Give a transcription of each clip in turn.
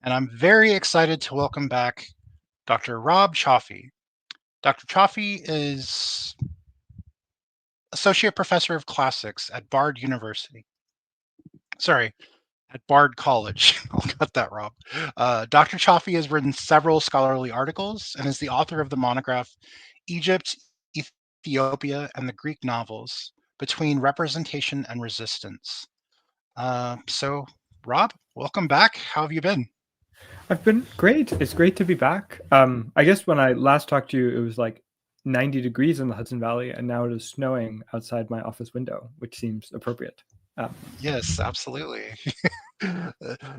and I'm very excited to welcome back Dr. Rob Cioffi. Dr. Cioffi is Associate Professor of Classics at Bard University. Sorry, at Bard College. I'll cut that, Rob. Dr. Cioffi has written several scholarly articles and is the author of the monograph Egypt, Ethiopia, and the Greek Novels Between Representation and Resistance. So, Rob, welcome back. How have you been? I've been great. It's great to be back. I guess when I last talked to you, it was like 90 degrees in the Hudson Valley, and now it is snowing outside my office window, which seems appropriate. Yes, absolutely.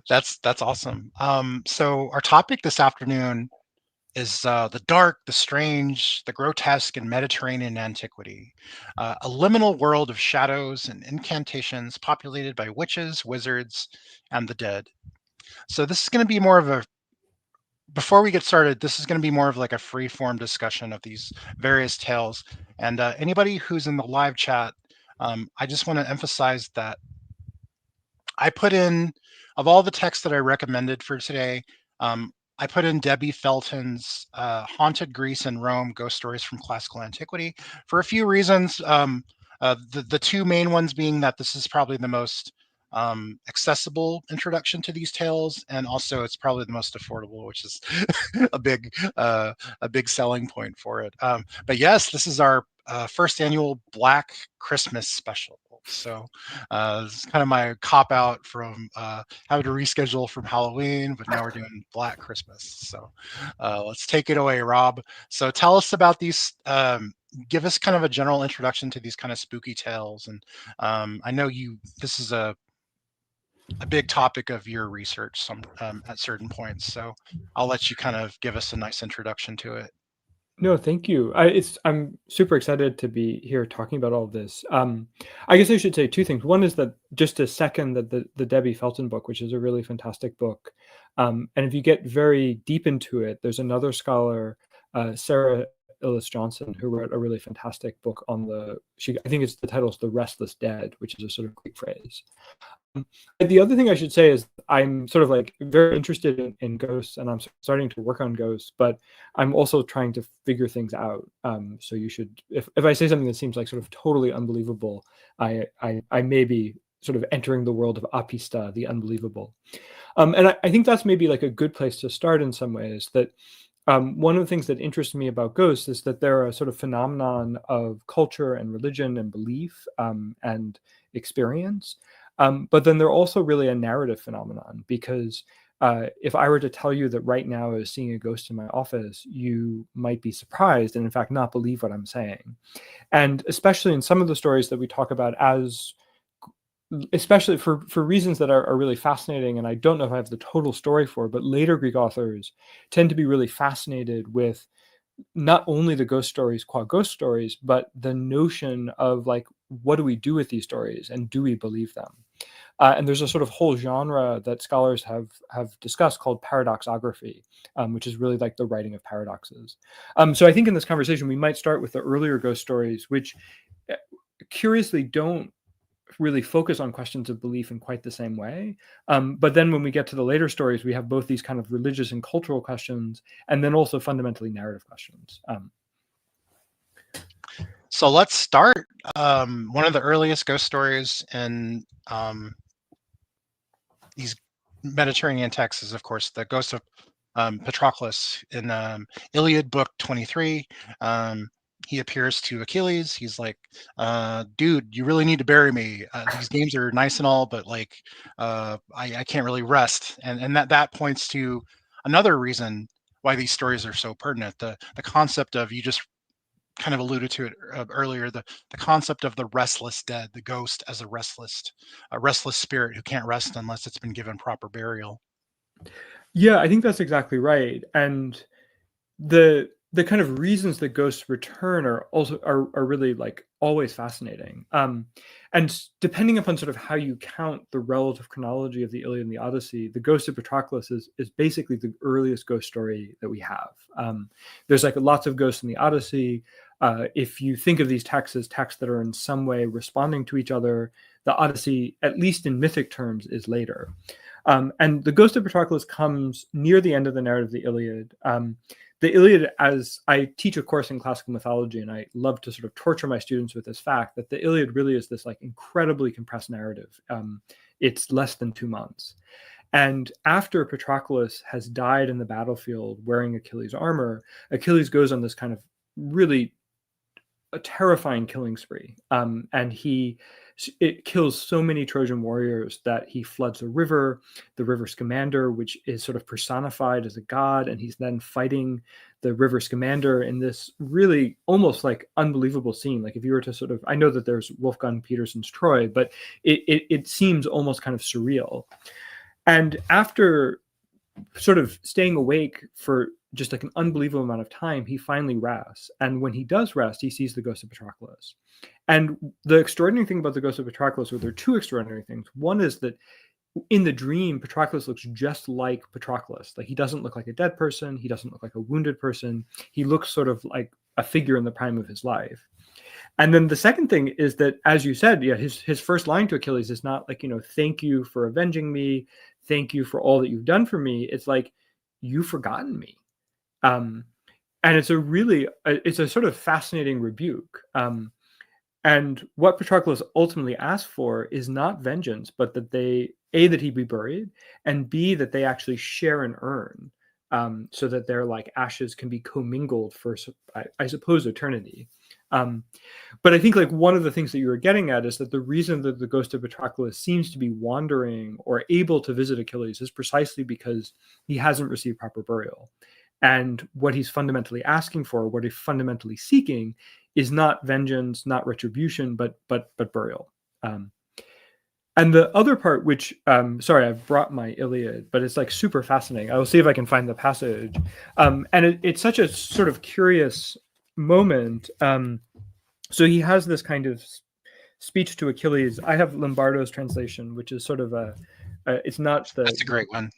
That's awesome. So our topic this afternoon is the dark, the strange, the grotesque in Mediterranean antiquity, a liminal world of shadows and incantations populated by witches, wizards, and the dead. So this is going to be more of a before we get started, this is going to be more of like a free form discussion of these various tales. And anybody who's in the live chat, I just want to emphasize that I put in, of all the texts that I recommended for today, I put in Debbie Felton's Haunted Greece and Rome, Ghost Stories from Classical Antiquity for a few reasons. The two main ones being that this is probably the most accessible introduction to these tales, and also it's probably the most affordable, which is a big selling point for it. But yes, this is our first annual Black Christmas special. So this is kind of my cop out from having to reschedule from Halloween, but now we're doing Black Christmas. So let's take it away, Rob. So tell us about these. Give us kind of a general introduction to these kind of spooky tales, and I know this is a big topic of your research at certain points. So I'll let you kind of give us a nice introduction to it. No, thank you. I'm super excited to be here talking about all of this. I guess I should say two things. One is that just a second that the Debbie Felton book, which is a really fantastic book, and if you get very deep into it, there's another scholar, Sarah Johnston, who wrote a really fantastic book on I think the title is The Restless Dead, which is a sort of Greek phrase. The other thing I should say is I'm sort of like very interested in ghosts, and I'm starting to work on ghosts, but I'm also trying to figure things out. So you should, if I say something that seems like sort of totally unbelievable, I may be sort of entering the world of apista, the unbelievable. And I think that's maybe like a good place to start in some ways. That one of the things that interests me about ghosts is that they're a sort of phenomenon of culture and religion and belief and experience. But then they're also really a narrative phenomenon, because if I were to tell you that right now I was seeing a ghost in my office, you might be surprised and in fact not believe what I'm saying. And especially in some of the stories that we talk about, especially for reasons that are really fascinating, and I don't know if I have the total story for, but later Greek authors tend to be really fascinated with not only the ghost stories qua ghost stories, but the notion of like, what do we do with these stories and do we believe them? And there's a sort of whole genre that scholars have discussed called paradoxography, which is really like the writing of paradoxes. So I think in this conversation, we might start with the earlier ghost stories, which curiously don't really focus on questions of belief in quite the same way. But then when we get to the later stories, we have both these kind of religious and cultural questions, and then also fundamentally narrative questions. So let's start. One of the earliest ghost stories in these Mediterranean texts is, of course, the ghost of Patroclus in Iliad Book 23. He appears to Achilles. He's like, dude, you really need to bury me. These games are nice and all, but like, I can't really rest. And that points to another reason why these stories are so pertinent. The concept of, you just kind of alluded to it earlier, the concept of the restless dead, the ghost as a restless spirit who can't rest unless it's been given proper burial. Yeah, I think that's exactly right. And the kind of reasons that ghosts return are really like always fascinating. And depending upon sort of how you count the relative chronology of the Iliad and the Odyssey, the ghost of Patroclus is basically the earliest ghost story that we have. There's like lots of ghosts in the Odyssey. If you think of these texts as texts that are in some way responding to each other, the Odyssey, at least in mythic terms, is later. And the ghost of Patroclus comes near the end of the narrative of the Iliad. The Iliad, as I teach a course in classical mythology, and I love to sort of torture my students with this fact that the Iliad really is this like incredibly compressed narrative. It's less than 2 months. And after Patroclus has died in the battlefield wearing Achilles' armor, Achilles goes on this kind of really a terrifying killing spree. And it kills so many Trojan warriors that he floods the river Scamander, which is sort of personified as a god. And he's then fighting the river Scamander in this really almost like unbelievable scene. Like if you were to sort of, I know that there's Wolfgang Petersen's Troy, but it seems almost kind of surreal. And after sort of staying awake for just like an unbelievable amount of time, he finally rests. And when he does rest, he sees the ghost of Patroclus. And the extraordinary thing about the ghost of Patroclus, or there are two extraordinary things. One is that in the dream, Patroclus looks just like Patroclus. Like he doesn't look like a dead person. He doesn't look like a wounded person. He looks sort of like a figure in the prime of his life. And then the second thing is that, as you said, yeah, his first line to Achilles is not like, thank you for avenging me. Thank you for all that you've done for me. It's like, you've forgotten me. And it's a sort of fascinating rebuke. And what Patroclus ultimately asks for is not vengeance, but that that he be buried, and B, that they actually share an urn, so that their like ashes can be commingled for, I suppose, eternity. But I think like one of the things that you were getting at is that the reason that the ghost of Patroclus seems to be wandering or able to visit Achilles is precisely because he hasn't received proper burial. And what he's fundamentally asking for, what he's fundamentally seeking, is not vengeance, not retribution, but burial. And the other part, which, sorry, I've brought my Iliad, but it's like super fascinating. I will see if I can find the passage. And it's such a sort of curious moment. So he has this kind of speech to Achilles. I have Lombardo's translation, which is sort of it's not the. That's a great one.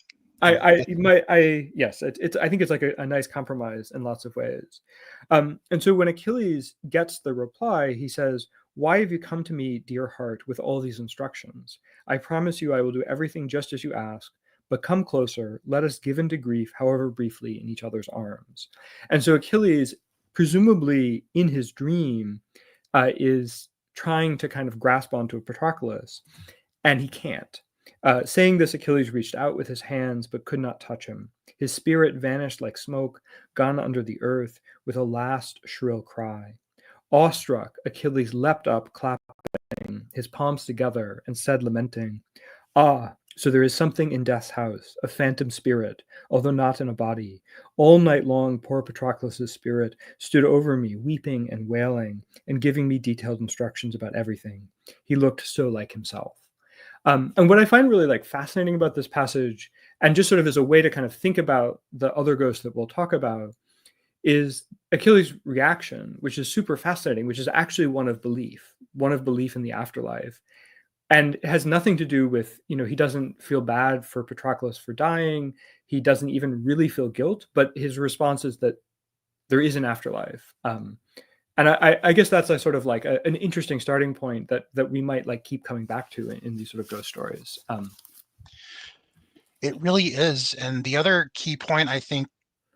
Yes, I think it's like a nice compromise in lots of ways. And so when Achilles gets the reply, he says, "Why have you come to me, dear heart, with all these instructions? I promise you I will do everything just as you ask, but come closer, let us give in to grief, however briefly, in each other's arms." And so Achilles, presumably in his dream, is trying to kind of grasp onto Patroclus, and he can't. Saying this, Achilles reached out with his hands, but could not touch him. His spirit vanished like smoke, gone under the earth, with a last shrill cry. Awestruck, Achilles leapt up, clapping his palms together, and said, lamenting, "Ah, so there is something in death's house, a phantom spirit, although not in a body. All night long, poor Patroclus' spirit stood over me, weeping and wailing, and giving me detailed instructions about everything. He looked so like himself." And what I find really like fascinating about this passage, and just sort of as a way to kind of think about the other ghosts that we'll talk about, is Achilles' reaction, which is super fascinating, which is actually one of belief in the afterlife. And it has nothing to do with, he doesn't feel bad for Patroclus for dying. He doesn't even really feel guilt, but his response is that there is an afterlife. And I guess that's a sort of like an interesting starting point that we might like keep coming back to in these sort of ghost stories. It really is. And the other key point, I think,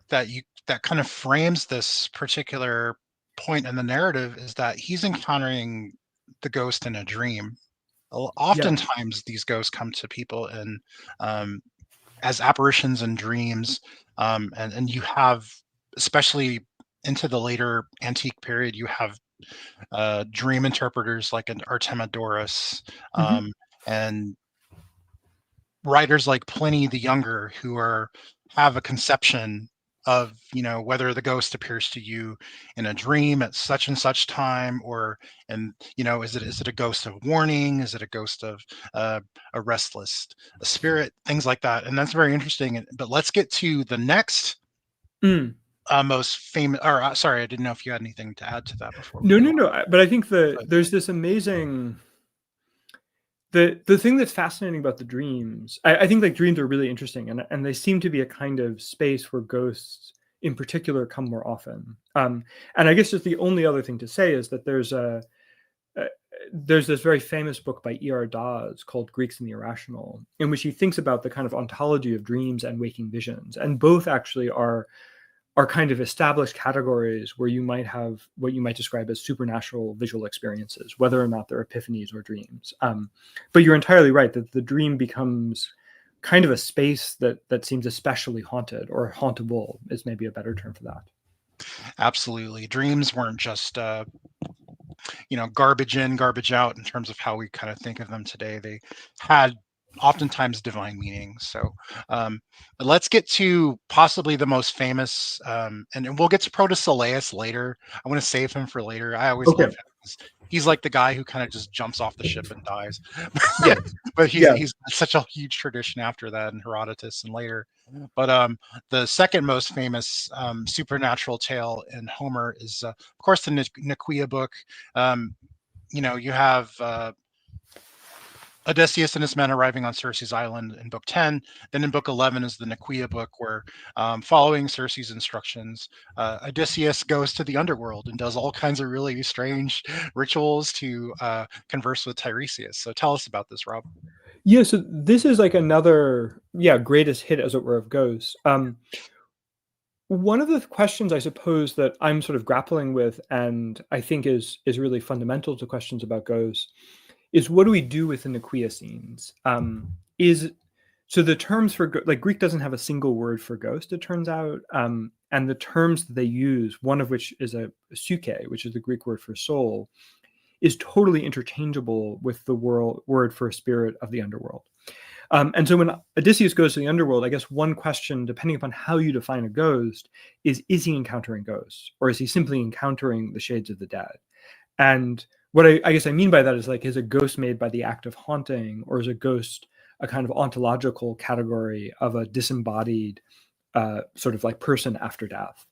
that kind of frames this particular point in the narrative is that he's encountering the ghost in a dream. Oftentimes, these ghosts come to people in as apparitions and dreams, and you have, especially into the later antique period, you have dream interpreters like an Artemidorus, and writers like Pliny the Younger who have a conception of whether the ghost appears to you in a dream at such and such time, or is it a ghost of warning, is it a ghost of a restless spirit, things like that. And that's very interesting. But let's get to the next most famous, or sorry, I didn't know if you had anything to add to that before. No, but I think there's this amazing the thing that's fascinating about the dreams. I think like dreams are really interesting, and they seem to be a kind of space where ghosts in particular come more often. And I guess just the only other thing to say is that there's there's this very famous book by E.R. Dawes called Greeks and the Irrational, in which he thinks about the kind of ontology of dreams and waking visions. And both actually are kind of established categories where you might have what you might describe as supernatural visual experiences, whether or not they're epiphanies or dreams. But you're entirely right that the dream becomes kind of a space that seems especially haunted, or hauntable is maybe a better term for that. Absolutely. Dreams weren't just garbage in, garbage out in terms of how we kind of think of them today. They had oftentimes divine meaning. So let's get to possibly the most famous, and we'll get to Protesilaus later. I want to save him for later. I always love him. He's like the guy who kind of just jumps off the ship and dies. But he's such a huge tradition after that, and Herodotus and later. But the second most famous supernatural tale in Homer is, of course, the Nicaea book. You have Odysseus and his men arriving on Circe's island in book 10. Then in book 11 is the Nicaea book, where following Circe's instructions, Odysseus goes to the underworld and does all kinds of really strange rituals to converse with Tiresias. So tell us about this, Rob. Yeah, so this is like another, greatest hit, as it were, of ghosts. One of the questions, I suppose, that I'm sort of grappling with, and I think is really fundamental to questions about ghosts, is what do we do with the Nicaea scenes? So the terms for Greek doesn't have a single word for ghost, it turns out, and the terms that they use, one of which is a psyche, which is the Greek word for soul, is totally interchangeable with the word for spirit of the underworld. And so when Odysseus goes to the underworld, I guess one question, depending upon how you define a ghost, is he encountering ghosts, or is he simply encountering the shades of the dead? And what I guess I mean by that is, like, is a ghost made by the act of haunting, or is a ghost a kind of ontological category of a disembodied sort of like person after death?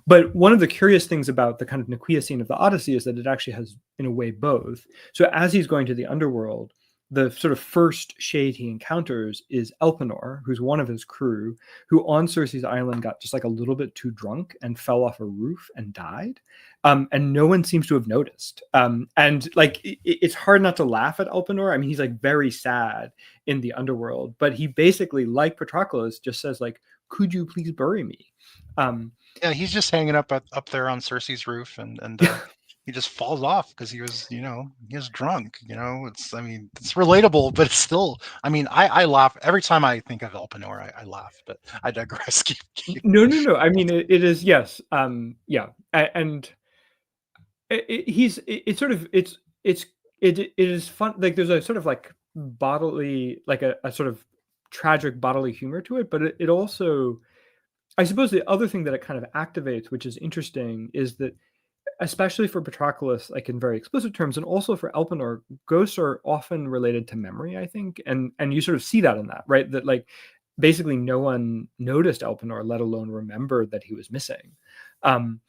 But one of the curious things about the kind of Nicaea scene of the Odyssey is that it actually has, in a way, both. So as he's going to the underworld, the sort of first shade he encounters is Elpenor, who's one of his crew, who on Circe's island got just like a little bit too drunk and fell off a roof and died. And no one seems to have noticed. And like, it's hard not to laugh at Elpenor. I mean, he's like very sad in the underworld, but he basically, like Patroclus, just says like, could you please bury me? Yeah, he's just hanging up there on Circe's roof, and he just falls off because he was drunk. It's relatable, but it's still, I laugh every time I think of Elpenor. I laugh, but I digress. No. I mean, it is, yes. And it is fun. Like, there's a sort of like bodily, like a sort of tragic bodily humor to it, but it also, I suppose the other thing that it kind of activates, which is interesting, is that especially for Patroclus, like in very explicit terms, and also for Elpenor, ghosts are often related to memory, I think. And you sort of see that in that, right? That like basically no one noticed Elpenor, let alone remembered that he was missing. And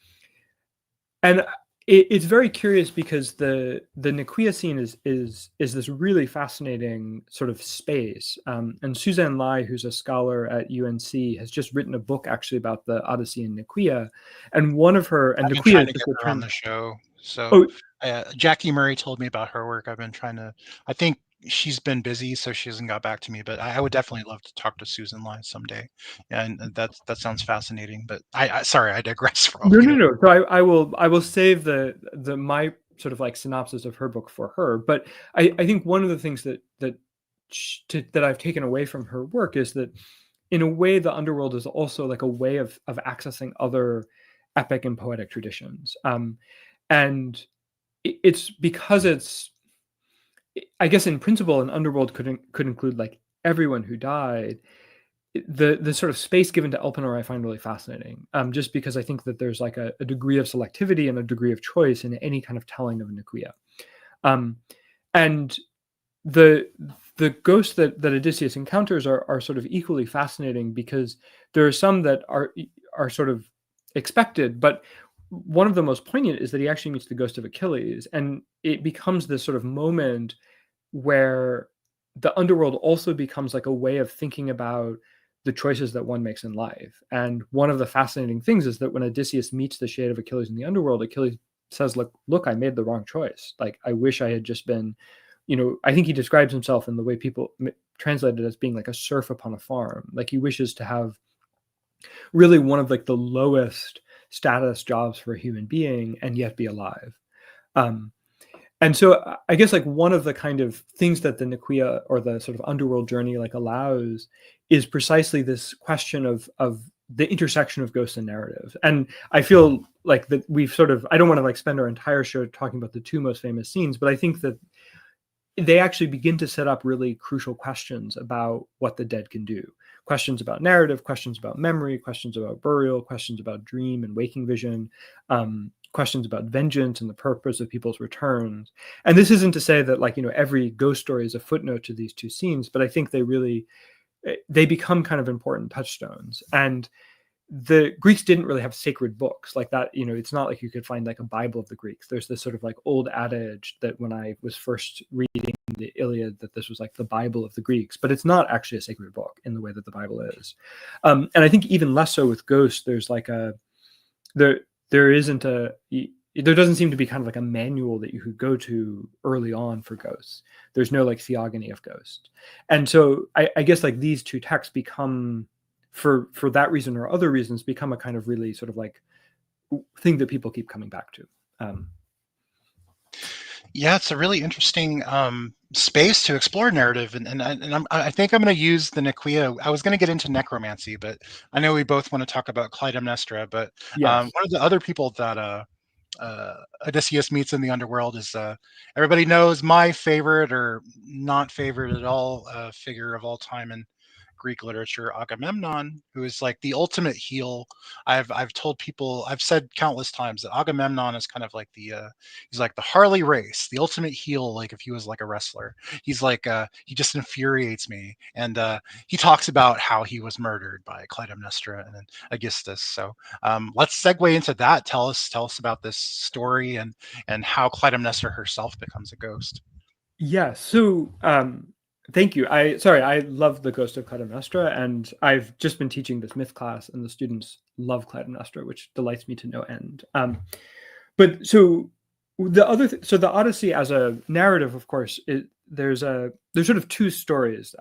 it's very curious because the Nicaea scene is this really fascinating sort of space. And Suzanne Lai, who's a scholar at UNC, has just written a book actually about the Odyssey and Nicaea. And one of her, and Nicaea is to get her on the show. So Jackie Murray told me about her work. I've been trying to, I think she's been busy, so she hasn't got back to me, but I would definitely love to talk to Susan Lai someday. And that sounds fascinating, but sorry, I digress. No. So I will save the my sort of like synopsis of her book for her. But I think one of the things that I've taken away from her work is that in a way the underworld is also like a way of accessing other epic and poetic traditions. And it's because it's, I guess in principle, an underworld could include like everyone who died. The sort of space given to Elpenor I find really fascinating, just because I think that there's like a degree of selectivity and a degree of choice in any kind of telling of a Nicaea. And the ghosts that Odysseus encounters are sort of equally fascinating, because there are some that are sort of expected, but one of the most poignant is that he actually meets the ghost of Achilles, and it becomes this sort of moment where the underworld also becomes like a way of thinking about the choices that one makes in life. And one of the fascinating things is that when Odysseus meets the shade of Achilles in the underworld, Achilles says, look, I made the wrong choice. Like, I wish I had just been, I think he describes himself in the way people translate it as being like a serf upon a farm. Like, he wishes to have really one of like the lowest status jobs for a human being and yet be alive. And so I guess like one of the kind of things that the Nicaea or the sort of underworld journey like allows is precisely this question of the intersection of ghost and narrative. And I feel like that we've sort of, I don't want to like spend our entire show talking about the two most famous scenes, but I think that they actually begin to set up really crucial questions about what the dead can do. Questions about narrative, questions about memory, questions about burial, questions about dream and waking vision, questions about vengeance and the purpose of people's returns. And this isn't to say that like, every ghost story is a footnote to these two scenes, but I think they become kind of important touchstones. And the Greeks didn't really have sacred books like that. It's not like you could find like a Bible of the Greeks. There's this sort of like old adage that when I was first reading the Iliad, that this was like the Bible of the Greeks, but it's not actually a sacred book in the way that the Bible is. And I think even less so with ghosts, there's like there doesn't seem to be kind of like a manual that you could go to early on for ghosts. There's no like theogony of ghosts. And so I guess like these two texts become, for that reason or other reasons, become a kind of really sort of like thing that people keep coming back to. Yeah, it's a really interesting space to explore narrative, and I think I'm going to use the Nicaea. I was going to get into necromancy, but I know we both want to talk about Clytemnestra. But Yes. one of the other people that Odysseus meets in the underworld is everybody knows my favorite or not favorite at all figure of all time in Greek literature, Agamemnon, who is like the ultimate heel. I've told people, I've said countless times that Agamemnon is kind of like he's like the Harley race, the ultimate heel. Like if he was like a wrestler, he's like he just infuriates me. And he talks about how he was murdered by Clytemnestra and Aegisthus. So let's segue into that. Tell us about this story and how Clytemnestra herself becomes a ghost. Yeah. So thank you. I love the Ghost of Clytemnestra, and I've just been teaching this myth class, and the students love Clytemnestra, which delights me to no end. But so the Odyssey as a narrative, of course, there's sort of two stories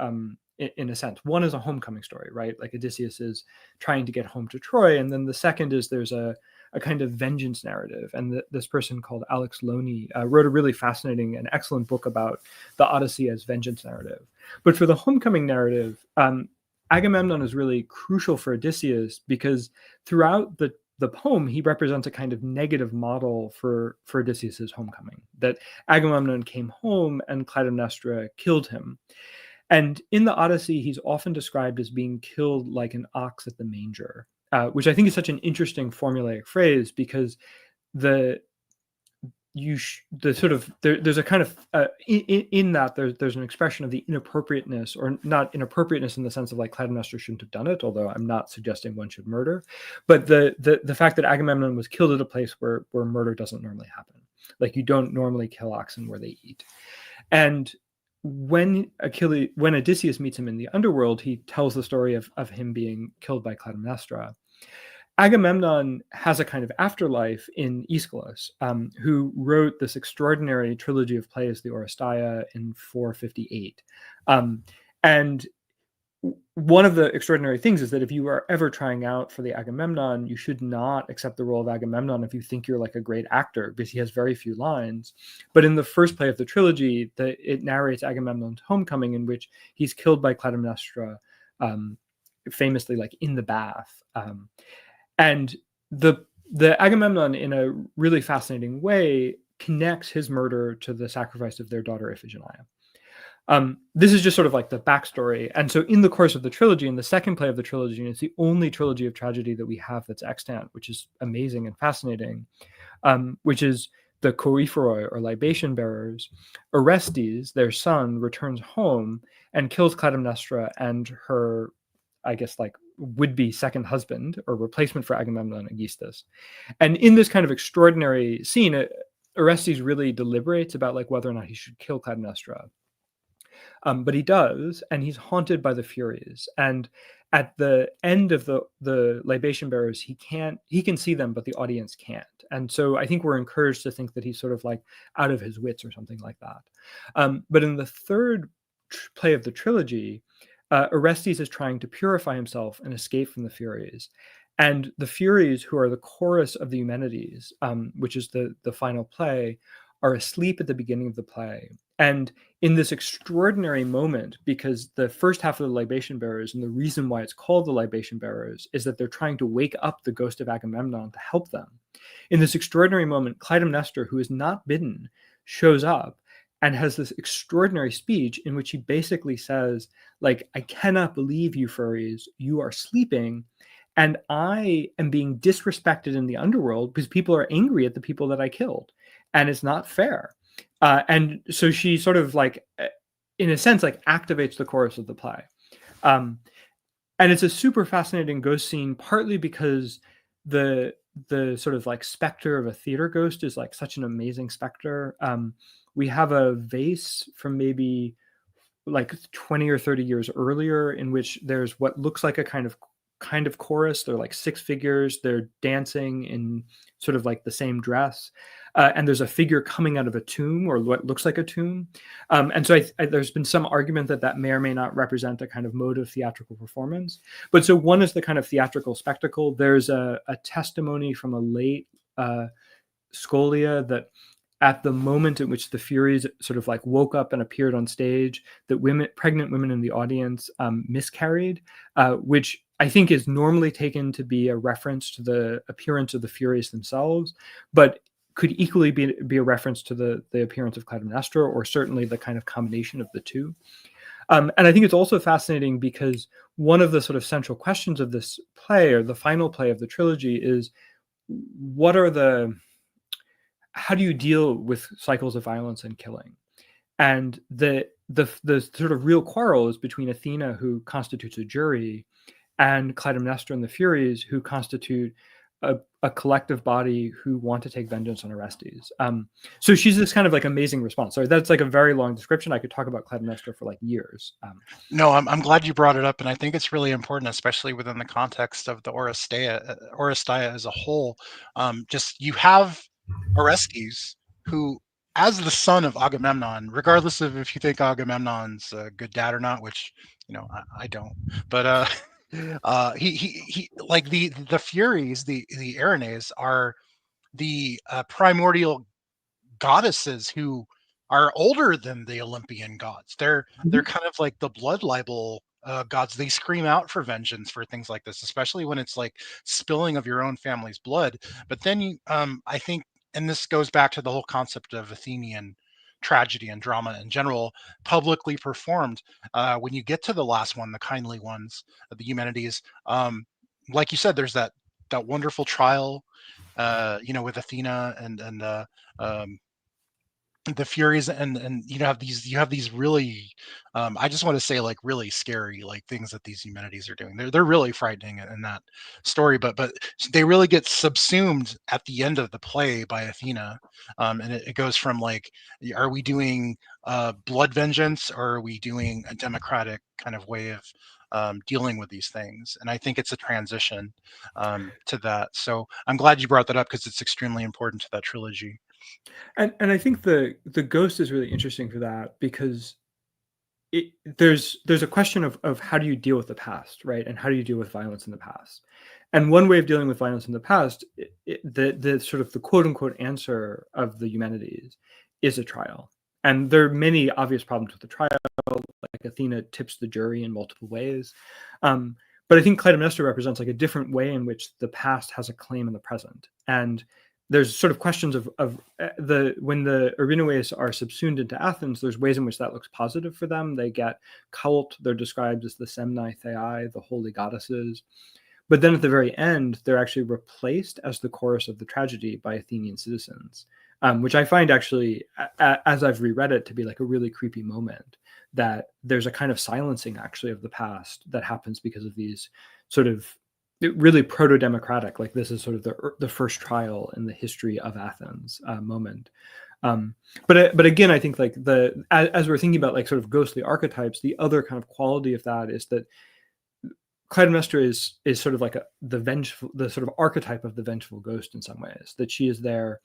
in a sense. One is a homecoming story, right? Like Odysseus is trying to get home to Troy, and then the second is there's a kind of vengeance narrative. And this person called Alex Loney wrote a really fascinating and excellent book about the Odyssey as vengeance narrative. But for the homecoming narrative, Agamemnon is really crucial for Odysseus because throughout the poem, he represents a kind of negative model for Odysseus's homecoming, that Agamemnon came home and Clytemnestra killed him. And in the Odyssey, he's often described as being killed like an ox at the manger, which I think is such an interesting formulaic phrase because there's a kind of in that there's an expression of the inappropriateness, or not inappropriateness in the sense of like Clytemnestra shouldn't have done it, although I'm not suggesting one should murder, but the fact that Agamemnon was killed at a place where murder doesn't normally happen. Like you don't normally kill oxen where they eat. And when Odysseus meets him in the underworld, he tells the story of him being killed by Clytemnestra. Agamemnon has a kind of afterlife in Aeschylus, who wrote this extraordinary trilogy of plays, the Oresteia, in 458. And one of the extraordinary things is that if you are ever trying out for the Agamemnon, you should not accept the role of Agamemnon if you think you're like a great actor, because he has very few lines. But in the first play of the trilogy, it narrates Agamemnon's homecoming, in which he's killed by Clytemnestra, famously like in the bath. And the Agamemnon, in a really fascinating way, connects his murder to the sacrifice of their daughter Iphigenia. This is just sort of like the backstory. And so in the course of the trilogy, in the second play of the trilogy, and it's the only trilogy of tragedy that we have that's extant, which is amazing and fascinating, which is the Koiphoroi, or libation bearers. Orestes, their son, returns home and kills Clytemnestra and her, I guess, like would-be second husband or replacement for Agamemnon, Aegisthus. And in this kind of extraordinary scene, Orestes really deliberates about like whether or not he should kill Clytemnestra. But he does, and he's haunted by the Furies. And at the end of the libation bearers, he can see them, but the audience can't. And so I think we're encouraged to think that he's sort of like out of his wits or something like that. But in the third play of the trilogy, Orestes is trying to purify himself and escape from the Furies. And the Furies, who are the chorus of the Eumenides, which is the final play, are asleep at the beginning of the play. And in this extraordinary moment, because the first half of the libation bearers, and the reason why it's called the libation bearers, is that they're trying to wake up the ghost of Agamemnon to help them. In this extraordinary moment, Clytemnestra, who is not bidden, shows up and has this extraordinary speech in which he basically says, like, I cannot believe you Furies, you are sleeping, and I am being disrespected in the underworld because people are angry at the people that I killed, and it's not fair. And so she sort of like, in a sense, like activates the chorus of the play. And it's a super fascinating ghost scene, partly because the sort of like specter of a theater ghost is like such an amazing specter. We have a vase from maybe like 20 or 30 years earlier in which there's what looks like a kind of chorus. They're like 6 figures. They're dancing in sort of like the same dress. And there's a figure coming out of a tomb, or what looks like a tomb. And so there's been some argument that may or may not represent a kind of mode of theatrical performance. But so one is the kind of theatrical spectacle. There's a testimony from a late Scholia that at the moment in which the Furies sort of like woke up and appeared on stage, that pregnant women in the audience miscarried, which I think is normally taken to be a reference to the appearance of the Furies themselves, but could equally be a reference to the appearance of Clytemnestra, or certainly the kind of combination of the two. And I think it's also fascinating because one of the sort of central questions of this play, or the final play of the trilogy, is how do you deal with cycles of violence and killing? And the sort of real quarrel is between Athena, who constitutes a jury, and Clytemnestra and the Furies, who constitute a collective body who want to take vengeance on Orestes. So she's this kind of like amazing response. Sorry, that's like a very long description. I could talk about Clytemnestra for like years. No, I'm glad you brought it up, and I think it's really important, especially within the context of the Oresteia as a whole. Just you have Orestes, who, as the son of Agamemnon, regardless of if you think Agamemnon's a good dad or not, which I don't, but he like the Furies, the Erinyes are the primordial goddesses who are older than the Olympian gods. They're kind of like the blood libel gods. They scream out for vengeance for things like this, especially when it's like spilling of your own family's blood. But then I think, and this goes back to the whole concept of Athenian tragedy and drama in general, publicly performed. When you get to the last one, the kindly ones, the Eumenides, like you said, there's that wonderful trial, with Athena and the Furies, and you have these really, I just want to say, like, really scary like things that these Eumenides are doing. They're really frightening in that story, but they really get subsumed at the end of the play by Athena, and it goes from like, are we doing blood vengeance, or are we doing a democratic kind of way of dealing with these things? And I think it's a transition to that. So I'm glad you brought that up, because it's extremely important to that trilogy. And I think the ghost is really interesting for that, because there's a question of how do you deal with the past, right? And how do you deal with violence in the past? And one way of dealing with violence in the past, the sort of the quote unquote answer of the Eumenides is a trial. And there are many obvious problems with the trial, like Athena tips the jury in multiple ways. But I think Clytemnestra represents like a different way in which the past has a claim in the present. And there's sort of questions of when the Erinyes are subsumed into Athens, there's ways in which that looks positive for them. They get cult, they're described as the Semnai Theai, the holy goddesses. But then at the very end, they're actually replaced as the chorus of the tragedy by Athenian citizens, which I find actually, as I've reread it, to be like a really creepy moment, that there's a kind of silencing actually of the past that happens because of these sort of really proto-democratic, like this is sort of the first trial in the history of Athens moment. But again, I think like as we're thinking about like sort of ghostly archetypes, the other kind of quality of that is that Clytemnestra is sort of like the sort of archetype of the vengeful ghost in some ways, that she is there.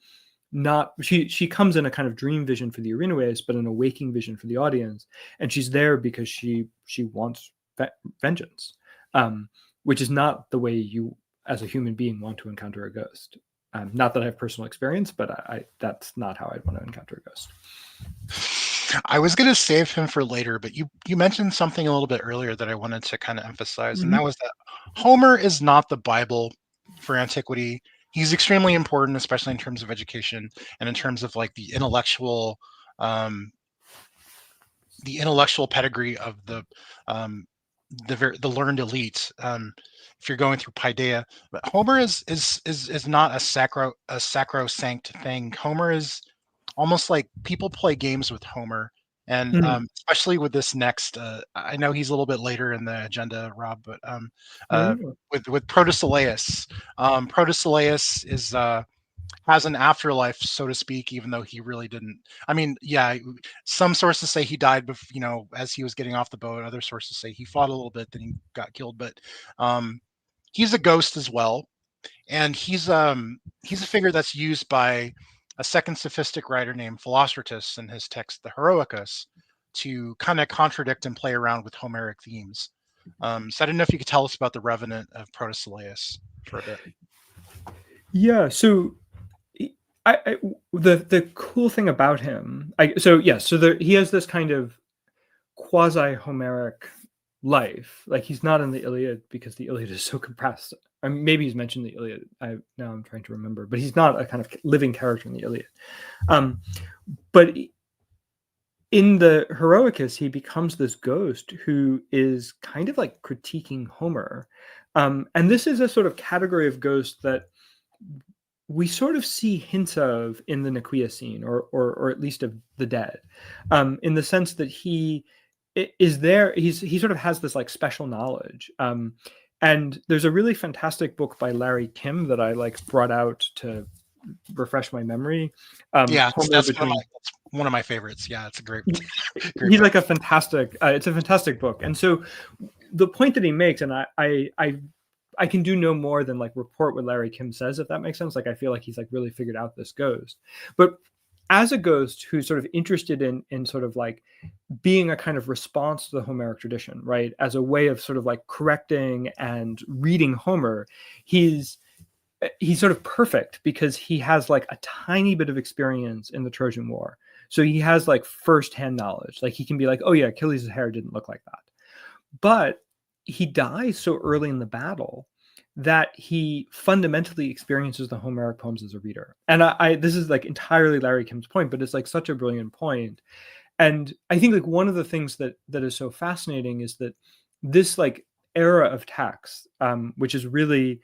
Not she comes in a kind of dream vision for the Erinues, but in a waking vision for the audience, and she's there because she wants vengeance, which is not the way you as a human being want to encounter a ghost. Not that I have personal experience, but that's not how I'd want to encounter a ghost. I was going to save him for later, but you mentioned something a little bit earlier that I wanted to kind of emphasize, and that was that Homer is not the Bible for antiquity. He's extremely important, especially in terms of education and in terms of like the intellectual pedigree of the learned elite. If you're going through Paideia, but Homer is not a sacrosanct thing. Homer is almost like people play games with Homer, and especially with this next. I know he's a little bit later in the agenda, Rob, but with Protesilaus. Protesilaus is has an afterlife, so to speak, even though he really didn't. I mean, yeah, some sources say he died, as he was getting off the boat. Other sources say he fought a little bit, then he got killed. But he's a ghost as well, and he's a figure that's used by a second sophistic writer named Philostratus in his text, the Heroicus, to kind of contradict and play around with Homeric themes. So I don't know if you could tell us about the Revenant of Protesilaus for a bit. Yeah, so the cool thing about him, he has this kind of quasi-Homeric life. Like, he's not in the Iliad because the Iliad is so compressed. I mean, maybe he's mentioned the Iliad. Now I'm trying to remember, but he's not a kind of living character in the Iliad. But in the Heroicus, he becomes this ghost who is kind of like critiquing Homer. And this is a sort of category of ghost that we sort of see hints of in the Nequia scene, or at least of the dead, in the sense that he is there. He sort of has this like special knowledge. And there's a really fantastic book by Larry Kim that I like brought out to refresh my memory. That's one of my favorites. Yeah, it's a great he's book. Like a fantastic. It's a fantastic book. And so the point that he makes, and I can do no more than like report what Larry Kim says, if that makes sense. Like, I feel like he's like really figured out this ghost. But as a ghost who's sort of interested in sort of like being a kind of response to the Homeric tradition, right? As a way of sort of like correcting and reading Homer, he's sort of perfect because he has like a tiny bit of experience in the Trojan War. So he has like firsthand knowledge. Like, he can be like, oh yeah, Achilles' hair didn't look like that. But he dies so early in the battle that he fundamentally experiences the Homeric poems as a reader. And this is like entirely Larry Kim's point, but it's like such a brilliant point. And I think like one of the things that is so fascinating is that this like era of text, which is really,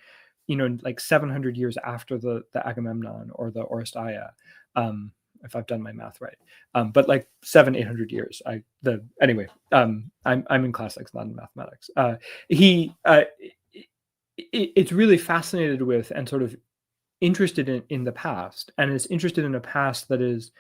like 700 years after the Agamemnon or the Oresteia, if I've done my math right, but like 700-800 years. Anyway, I'm in classics, not in mathematics. It's really fascinated with and sort of interested in the past, and is interested in a past that is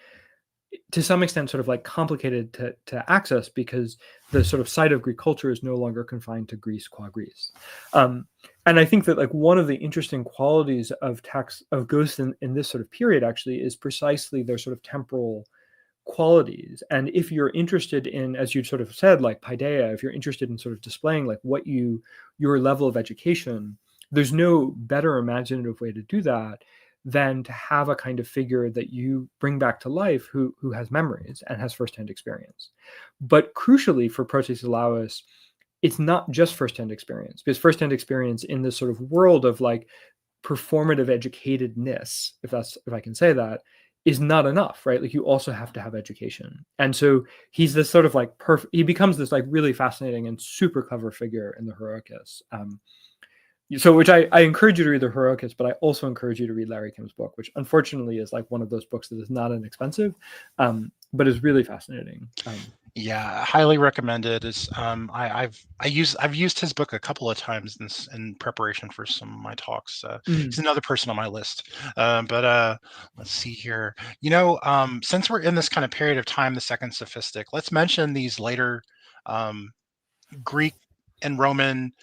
to some extent sort of like complicated to access because the sort of site of Greek culture is no longer confined to Greece qua Greece. And I think that like one of the interesting qualities of texts of ghosts in this sort of period actually is precisely their sort of temporal qualities. And if you're interested in, as you sort of said, like Paideia, if you're interested in sort of displaying like your level of education, there's no better imaginative way to do that than to have a kind of figure that you bring back to life who has memories and has firsthand experience. But crucially for Protesilaus, it's not just firsthand experience, because firsthand experience in this sort of world of like performative educatedness, if I can say that, is not enough, right? Like, you also have to have education. And so he's this sort of like he becomes this like really fascinating and super clever figure in the Heroicus. So which I encourage you to read the Heroicus, but I also encourage you to read Larry Kim's book, which unfortunately is like one of those books that is not inexpensive, but is really fascinating. Yeah, highly recommended. I've used his book a couple of times in preparation for some of my talks. He's another person on my list. But let's see here. Since we're in this kind of period of time, the Second Sophistic, let's mention these later Greek and Roman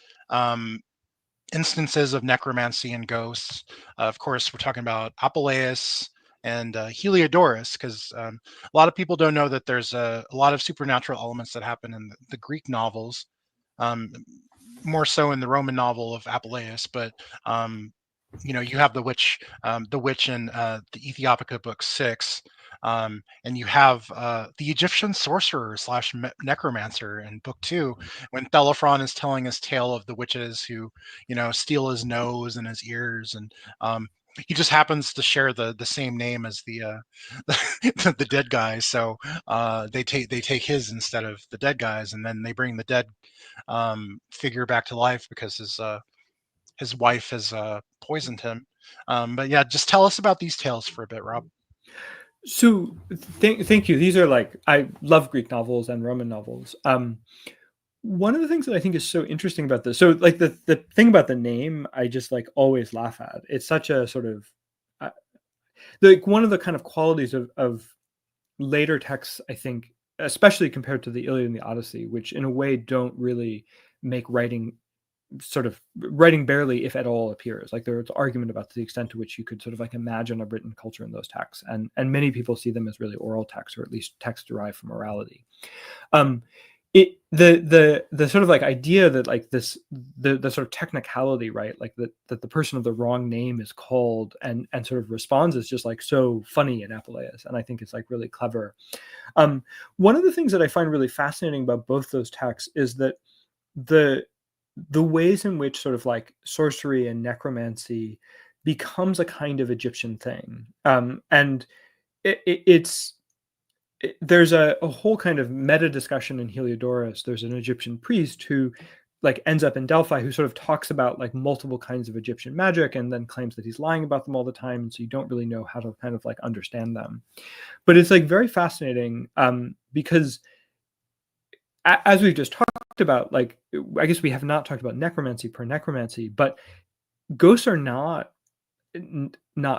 instances of necromancy and ghosts. Of course, we're talking about Apuleius and Heliodorus, because a lot of people don't know that there's a lot of supernatural elements that happen in the Greek novels, more so in the Roman novel of Apuleius. But you have the witch in the Ethiopica book 6, and you have the Egyptian sorcerer slash necromancer in book 2, when Thelephron is telling his tale of the witches who steal his nose and his ears, and he just happens to share the same name as the the dead guys, so they take his instead of the dead guys, and then they bring the dead figure back to life because his wife has poisoned him. But yeah, just tell us about these tales for a bit, Rob. So thank you. These are like, I love Greek novels and Roman novels. One of the things that I think is so interesting about this, so like the thing about the name, I just like always laugh at. It's such a sort of like one of the kind of qualities of later texts, I think, especially compared to the Iliad and the Odyssey, which in a way don't really make writing barely, if at all, appears. Like there's argument about the extent to which you could sort of like imagine a written culture in those texts, and many people see them as really oral texts, or at least texts derived from orality. The sort of like idea that like this the sort of technicality, right, like that the person of the wrong name is called and sort of responds is just like so funny in Apuleius, and I think it's like really clever. One of the things that I find really fascinating about both those texts is that the ways in which sort of like sorcery and necromancy becomes a kind of Egyptian thing, and there's a whole kind of meta discussion in Heliodorus. There's an Egyptian priest who like ends up in Delphi, who sort of talks about like multiple kinds of Egyptian magic and then claims that he's lying about them all the time, and so you don't really know how to kind of like understand them. But it's like very fascinating, because as we've just talked about, like, I guess we have not talked about necromancy per necromancy, but ghosts are not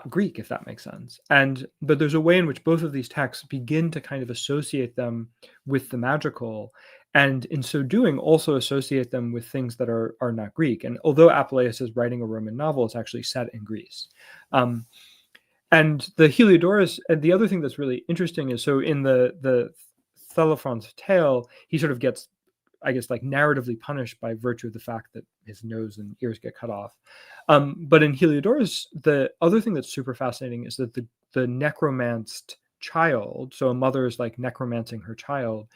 Greek, if that makes sense. But there's a way in which both of these texts begin to kind of associate them with the magical, and in so doing also associate them with things that are not Greek. And although Apuleius is writing a Roman novel, it's actually set in Greece. And the Heliodorus, and the other thing that's really interesting is, so in the Thelephron's tale, he sort of gets, I guess, like narratively punished by virtue of the fact that his nose and ears get cut off. But in Heliodorus, the other thing that's super fascinating is that the necromanced child, so a mother is like necromancing her child,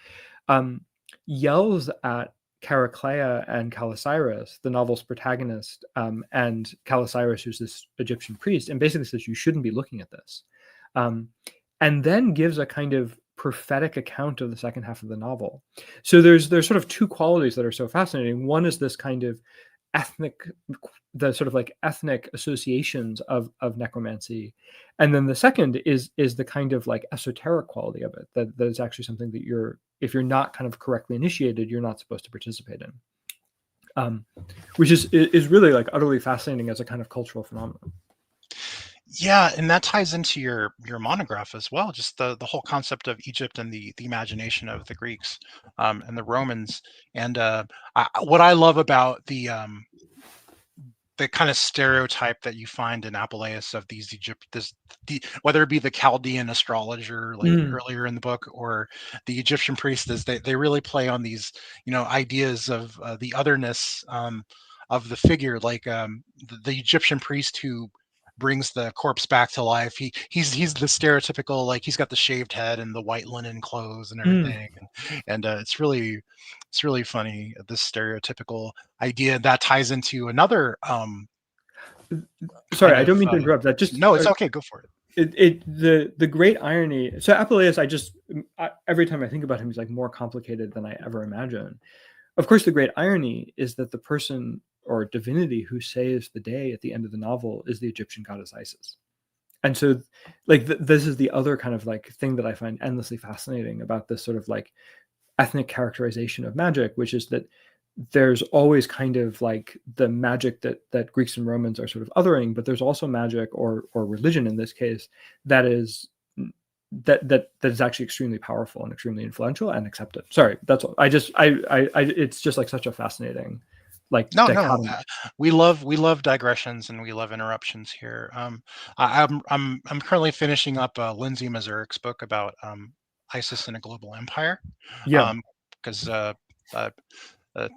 yells at Chariclea and Calisiris, the novel's protagonist, and Calisiris, who's this Egyptian priest, and basically says, you shouldn't be looking at this. And then gives a kind of prophetic account of the second half of the novel. So there's sort of two qualities that are so fascinating. One is this kind of the sort of like ethnic associations of necromancy, and then the second is the kind of like esoteric quality of it, that is actually something that if you're not kind of correctly initiated, you're not supposed to participate in, which is really like utterly fascinating as a kind of cultural phenomenon. Yeah, and that ties into your monograph as well, just the whole concept of Egypt and the imagination of the Greeks and the Romans. And what I love about the kind of stereotype that you find in Apuleius of these whether it be the Chaldean astrologer like earlier in the book, or the Egyptian priest, is they really play on these ideas of the otherness of the figure, like the Egyptian priest who brings the corpse back to life. He's the stereotypical, like, he's got the shaved head and the white linen clothes and everything, and it's really funny, this stereotypical idea that ties into another sorry, I don't mean to interrupt that. Just no, it's okay, go for it. The great irony. So Apuleius, every time I think about him, he's like more complicated than I ever imagined. Of course, the great irony is that the person or divinity who saves the day at the end of the novel is the Egyptian goddess Isis. And so like this is the other kind of like thing that I find endlessly fascinating about this sort of like ethnic characterization of magic, which is that there's always kind of like the magic that Greeks and Romans are sort of othering, but there's also magic or religion in this case that is actually extremely powerful and extremely influential and accepted. Sorry, that's all. It's just like such a fascinating like No, dichotomy. we love digressions and we love interruptions here. I'm currently finishing up Lindsay Mazurik's book about ISIS and a global empire. Yeah, Because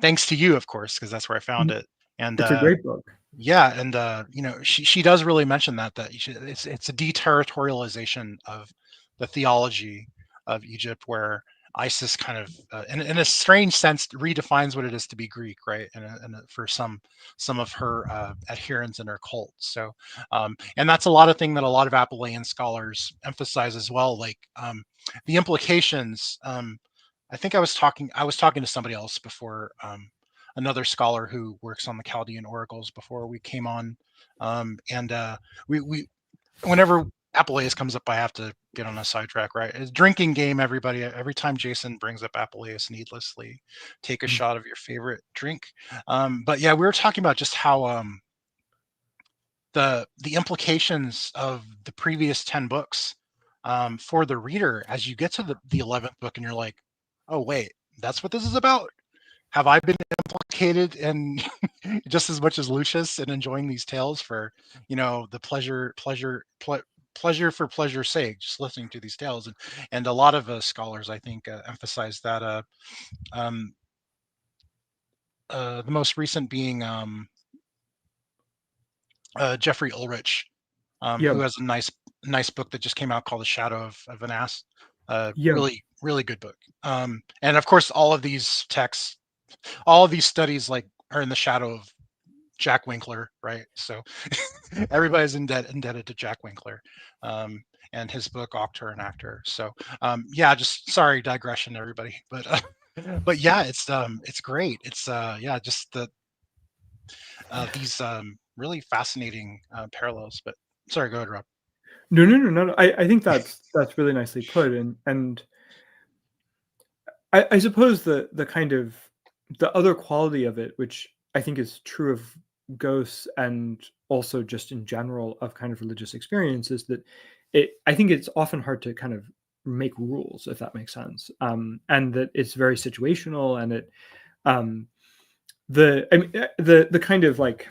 thanks to you, of course, because that's where I found it. And it's a great book. yeah, and she does really mention that it's a deterritorialization of the theology of Egypt, where ISIS kind of, in a strange sense, redefines what it is to be Greek, right? And for some of her adherents in her cult. So, and that's a lot of thing that a lot of Apuleian scholars emphasize as well, like the implications. I think I was talking to somebody else before. Another scholar who works on the Chaldean oracles before we came on, and we whenever Apuleius comes up, I have to get on a sidetrack, right? It's a drinking game, everybody. Every time Jason brings up Apuleius needlessly, take a shot of your favorite drink. But yeah, we were talking about just how the implications of the previous 10 books for the reader as you get to the 11th book, and you're like, oh wait, that's what this is about. Have I been implicated in just as much as Lucius in enjoying these tales for, the pleasure for pleasure's sake, just listening to these tales? And a lot of scholars, I think, emphasize that. Um, the most recent being Jeffrey Ulrich, Yeah, who has a nice book that just came out called The Shadow of an Ass. yeah, Really, really good book. And of course, all of these texts, all of these studies, like, are in the shadow of Jack Winkler, right? So everybody's indebted to Jack Winkler, and his book Auctor and Actor. So yeah, just sorry, digression, everybody, but but yeah, it's great. It's yeah, just these really fascinating parallels. But sorry, go ahead, Rob. no. I think that's really nicely put, and I suppose the kind of the other quality of it, which I think is true of ghosts and also just in general of kind of religious experience, is that I think it's often hard to kind of make rules, if that makes sense, and that it's very situational, and it um, the kind of like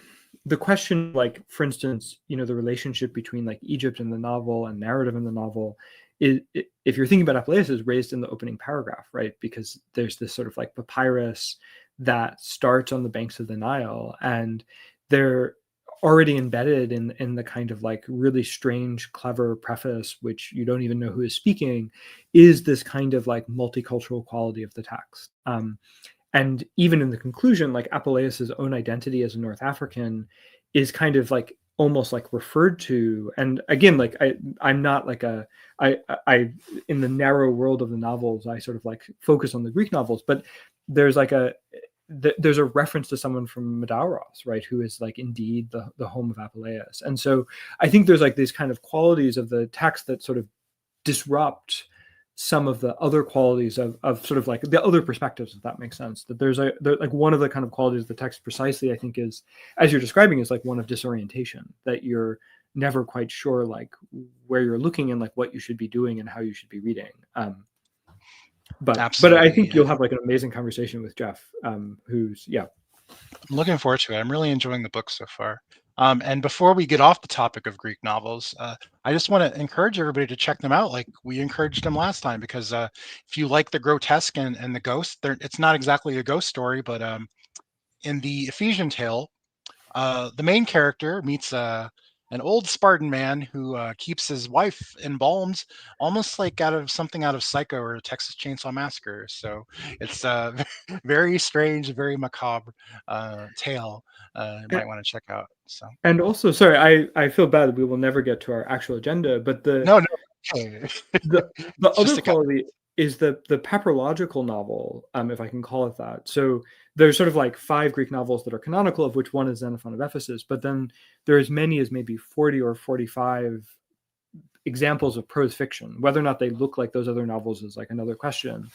the question, like for instance, the relationship between like Egypt in the novel and narrative in the novel is, if you're thinking about Apuleius, is raised in the opening paragraph, right? Because there's this sort of like papyrus that starts on the banks of the Nile, and they're already embedded in the kind of like really strange, clever preface, which you don't even know who is speaking, is this kind of like multicultural quality of the text. And even in the conclusion, like Apuleius's own identity as a North African is kind of like almost like referred to. And again, like I'm not like I in the narrow world of the novels, I sort of like focus on the Greek novels, but there's like there's a reference to someone from Medauros, right, who is like indeed the home of Apuleius. And so I think there's like these kind of qualities of the text that sort of disrupt some of the other qualities of sort of like the other perspectives, if that makes sense. That there's like one of the kind of qualities of the text precisely, I think, is, as you're describing, is like one of disorientation, that you're never quite sure like where you're looking and like what you should be doing and how you should be reading. But I Absolutely, think you'll yeah. have like an amazing conversation with Jeff, who's I'm looking forward to it. I'm really enjoying the book so far. And before we get off the topic of Greek novels, I just want to encourage everybody to check them out, like we encouraged them last time, because if you like the grotesque and the ghost, it's not exactly a ghost story, but in the Ephesian tale, the main character meets an old Spartan man who keeps his wife embalmed, almost like something out of Psycho or Texas Chainsaw Massacre. So it's a very strange, very macabre tale. You might want to check out. So and also, sorry, I feel bad that we will never get to our actual agenda, but no, okay. the It's other just a cut. quality is the papyrological novel, if I can call it that. So there's sort of like 5 Greek novels that are canonical, of which one is Xenophon of Ephesus, but then there are as many as maybe 40 or 45 examples of prose fiction. Whether or not they look like those other novels is like another question.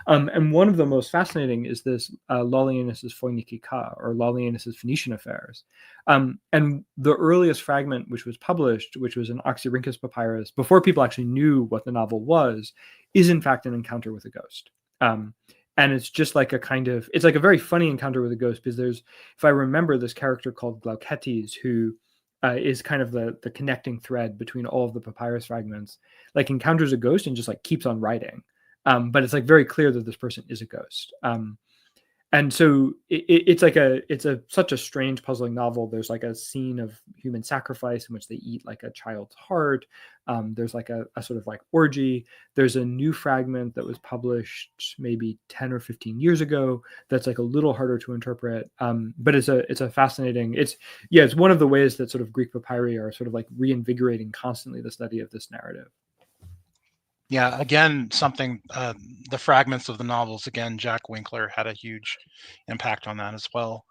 And one of the most fascinating is this Laulianus's Phoenicia, or Laulianus's Phoenician Affairs. And the earliest fragment which was published, which was an Oxyrhynchus papyrus, before people actually knew what the novel was, is in fact an encounter with a ghost. And it's just like it's like a very funny encounter with a ghost, because if I remember, this character called Glaucetes, who is kind of the connecting thread between all of the papyrus fragments, like encounters a ghost and just like keeps on writing. But it's like very clear that this person is a ghost. And so it's such a strange, puzzling novel. There's like a scene of human sacrifice in which they eat like a child's heart. There's like a sort of like orgy. There's a new fragment that was published maybe 10 or 15 years ago that's like a little harder to interpret. But it's a fascinating, it's one of the ways that sort of Greek papyri are sort of like reinvigorating constantly the study of this narrative. Yeah, again, the fragments of the novels, again, Jack Winkler had a huge impact on that as well.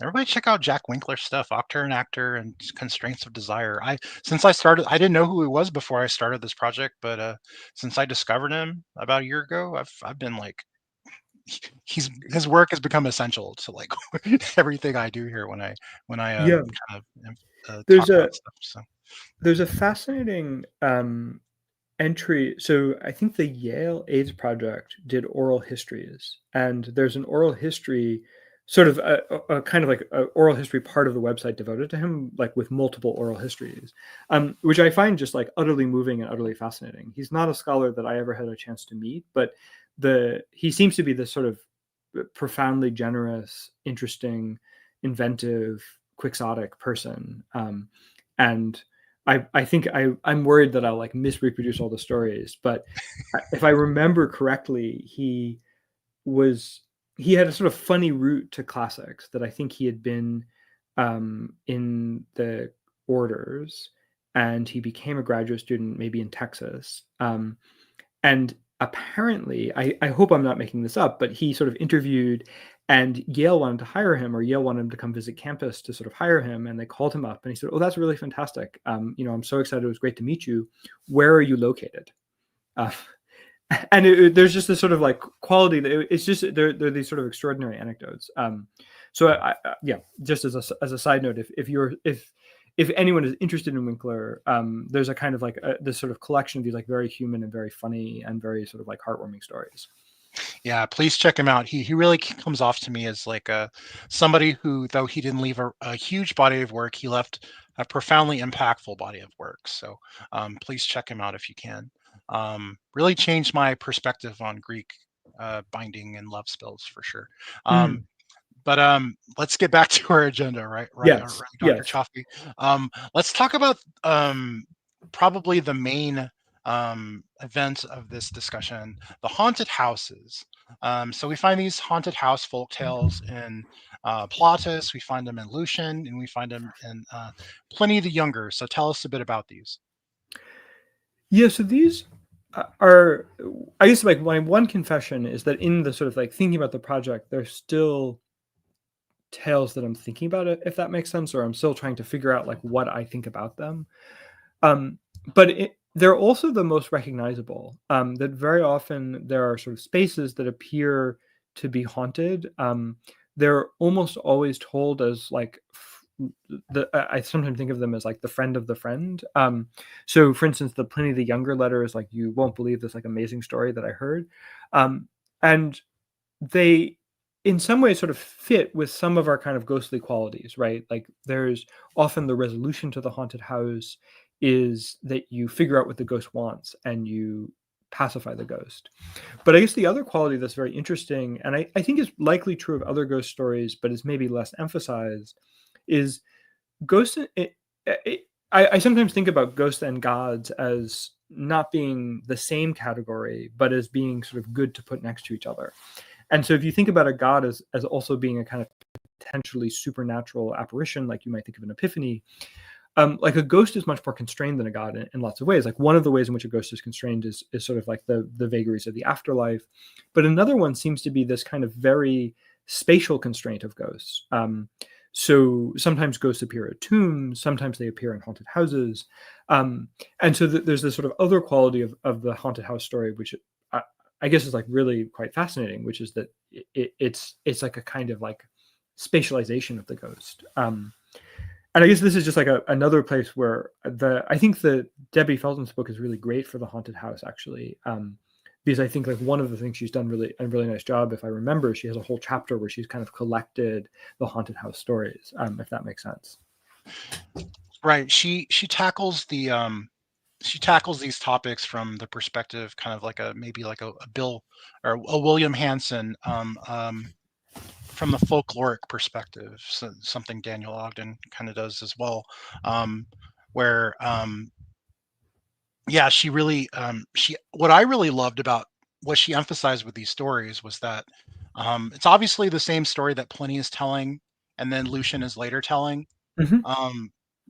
Everybody check out Jack Winkler's stuff, Octar and Actor and Constraints of Desire. I didn't know who he was before I started this project, but since I discovered him about a year ago, I've been like, his work has become essential to like everything I do here when I Yeah. kind of There's talk about stuff. So there's a fascinating entry. So I think the Yale AIDS Project did oral histories, and there's an oral history, sort of a kind of like an oral history part of the website devoted to him, like with multiple oral histories, which I find just like utterly moving and utterly fascinating. He's not a scholar that I ever had a chance to meet, but he seems to be this sort of profoundly generous, interesting, inventive, quixotic person. And I think I'm worried that I'll like misreproduce all the stories, but if I remember correctly, he had a sort of funny route to classics, that I think he had been in the orders, and he became a graduate student maybe in Texas. And apparently, I hope I'm not making this up, but he sort of interviewed, and Yale wanted to hire him, or Yale wanted him to come visit campus to sort of hire him. And they called him up and he said, "Oh, that's really fantastic. I'm so excited. It was great to meet you. Where are you located?" And there's just this sort of like quality that it's just, they're these sort of extraordinary anecdotes. So just as a side note, if anyone is interested in Winkler, there's a kind of like this sort of collection of these like very human and very funny and very sort of like heartwarming stories. yeah, please check him out. He really comes off to me as like somebody who, though he didn't leave a huge body of work, he left a profoundly impactful body of work. So please check him out if you can. Really changed my perspective on Greek binding and love spells for sure. But let's get back to our agenda, right, Yes. Dr. Yes. Cioffi. Let's talk about probably the main event of this discussion, the haunted houses. So we find these haunted house folk tales in Plautus, we find them in Lucian, and we find them in Pliny the Younger. So tell us a bit about these. Yeah, so these are, I guess, like my one confession is that in the sort of like thinking about the project, there's still tales that I'm thinking about it, if that makes sense, or I'm still trying to figure out like what I think about them. But they're also the most recognizable, that very often there are sort of spaces that appear to be haunted. They're almost always told as like I sometimes think of them as like the friend of the friend. So for instance, the Pliny the Younger letter is like, "You won't believe this like amazing story that I heard." And they in some ways sort of fit with some of our kind of ghostly qualities, right? Like there's often the resolution to the haunted house is that you figure out what the ghost wants and you pacify the ghost. But I guess the other quality that's very interesting, and I think is likely true of other ghost stories, but is maybe less emphasized, is ghosts. I sometimes think about ghosts and gods as not being the same category, but as being sort of good to put next to each other. And so if you think about a god as also being a kind of potentially supernatural apparition, like you might think of an epiphany, like a ghost is much more constrained than a god in lots of ways. Like one of the ways in which a ghost is constrained is sort of like the vagaries of the afterlife. But another one seems to be this kind of very spatial constraint of ghosts. So sometimes ghosts appear at tombs, sometimes they appear in haunted houses. And so there's this sort of other quality of the haunted house story, which I guess is like really quite fascinating, which is that it's like a kind of like spatialization of the ghost. And I guess this is just like another place where I think the Debbie Felton's book is really great for the haunted house, actually, because I think like one of the things she's done a really nice job, if I remember, she has a whole chapter where she's kind of collected the haunted house stories, if that makes sense. Right. She tackles these topics from the perspective kind of like maybe like a Bill or a William Hansen, from the folkloric perspective, so something Daniel Ogden kind of does as well, where yeah, she really what I really loved about what she emphasized with these stories was that it's obviously the same story that Pliny is telling and then Lucian is later telling. Mm-hmm.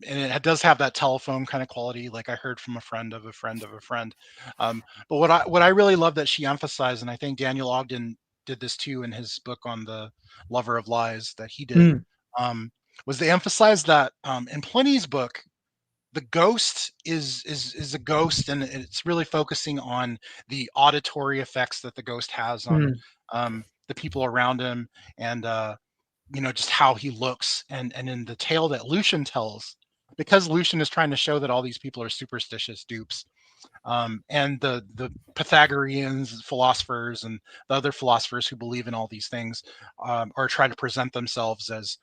And it does have that telephone kind of quality, like I heard from a friend of a friend of a friend. But what I really love that she emphasized, and I think Daniel Ogden did this too in his book on the Lover of Lies that he did, um, was they emphasized that in Pliny's book, the ghost is a ghost, and it's really focusing on the auditory effects that the ghost has on the people around him, and just how he looks. And in the tale that Lucian tells, because Lucian is trying to show that all these people are superstitious dupes, and the Pythagoreans, philosophers, and the other philosophers who believe in all these things, or try to present themselves as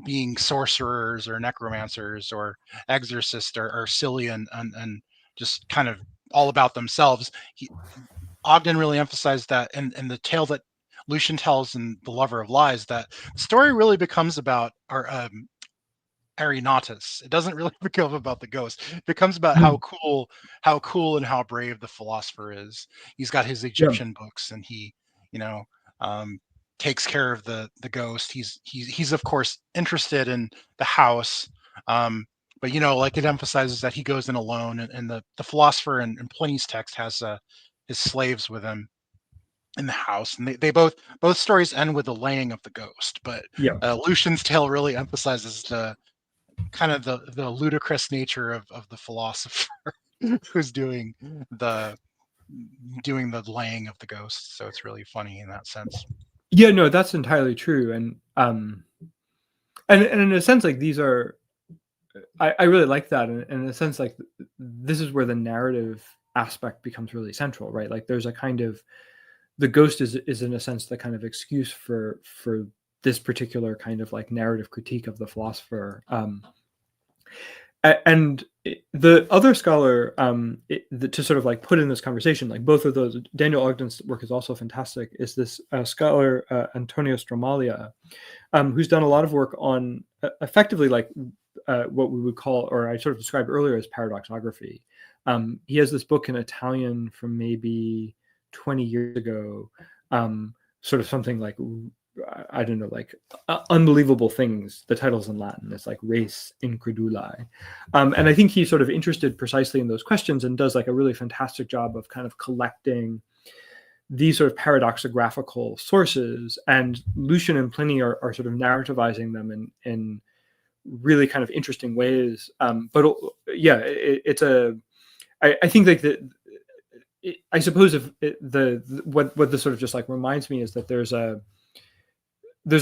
being sorcerers or necromancers or exorcists or silly and just kind of all about themselves. Ogden really emphasized that in the tale that Lucian tells in The Lover of Lies, that the story really becomes about Arenatus. It doesn't really become about the ghost. It becomes about how cool and how brave the philosopher is. He's got his Egyptian books, and he, um, takes care of the ghost. He's of course interested in the house, but like it emphasizes that he goes in alone, and the philosopher in Pliny's text has his slaves with him in the house, and they both stories end with the laying of the ghost. But Lucian's tale really emphasizes the kind of the ludicrous nature of the philosopher who's doing the laying of the ghost. So it's really funny in that sense. Yeah, no, that's entirely true. And in a sense, like these are, I really like that. And in a sense, like this is where the narrative aspect becomes really central, right? Like there's a kind of, the ghost is in a sense the kind of excuse for this particular kind of like narrative critique of the philosopher. And the other scholar, to sort of like put in this conversation, like both of those, Daniel Ogden's work is also fantastic, is this scholar, Antonio Stromalia, who's done a lot of work on effectively like what we would call, or I sort of described earlier as paradoxography. He has this book in Italian from maybe 20 years ago, sort of something like, I don't know, like unbelievable things. The title's in Latin. It's like Res Increduli. And I think he's sort of interested precisely in those questions and does like a really fantastic job of kind of collecting these sort of paradoxographical sources. And Lucian and Pliny are sort of narrativizing them in really kind of interesting ways. But yeah, I think like I suppose if what this sort of just like reminds me is that there's a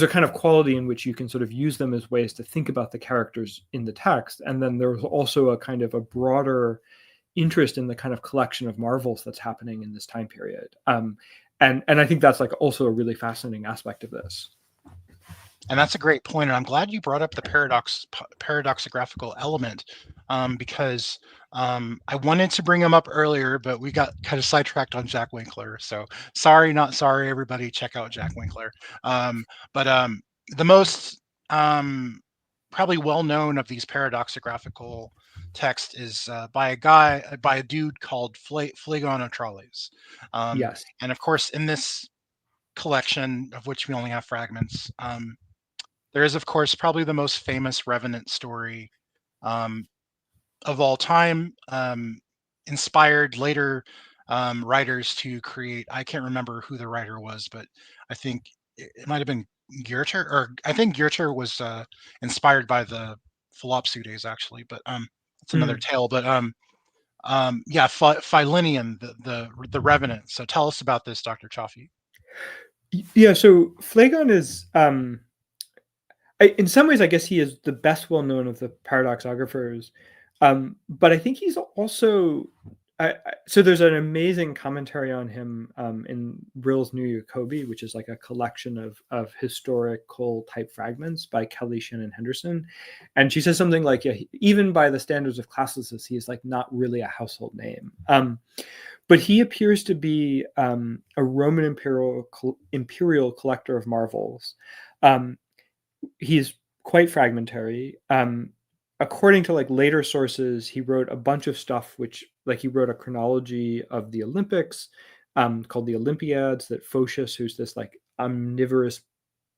kind of quality in which you can sort of use them as ways to think about the characters in the text. And then there's also a kind of a broader interest in the kind of collection of marvels that's happening in this time period. And I think that's like also a really fascinating aspect of this. And that's a great point. And I'm glad you brought up the paradoxographical element, because I wanted to bring him up earlier, but we got kind of sidetracked on Jack Winkler. So sorry, not sorry, everybody. Check out Jack Winkler. But the most probably well-known of these paradoxographical texts is by a dude called Phlegon of Tralles. Yes. And of course, in this collection, of which we only have fragments, there is, of course, probably the most famous revenant story of all time, inspired later writers to create. I can't remember who the writer was, but I think it might have been Goethe, or I think Goethe was inspired by the Philopsuides, actually. But it's another tale. But yeah, Philinian, the revenant. So tell us about this, Dr. Cioffi. Yeah, so Phlegon is, in some ways, I guess he is the best well known of the paradoxographers, but I think he's also So there's an amazing commentary on him in Rill's New Jacobi, which is like a collection of historical type fragments by Kelly Shannon Henderson. And she says something like, yeah, even by the standards of classicists, he is like not really a household name. But he appears to be a Roman imperial collector of marvels. He's quite fragmentary. According to like later sources, he wrote a bunch of stuff, which like he wrote a chronology of the Olympics called the Olympiads that Phocius, who's this like omnivorous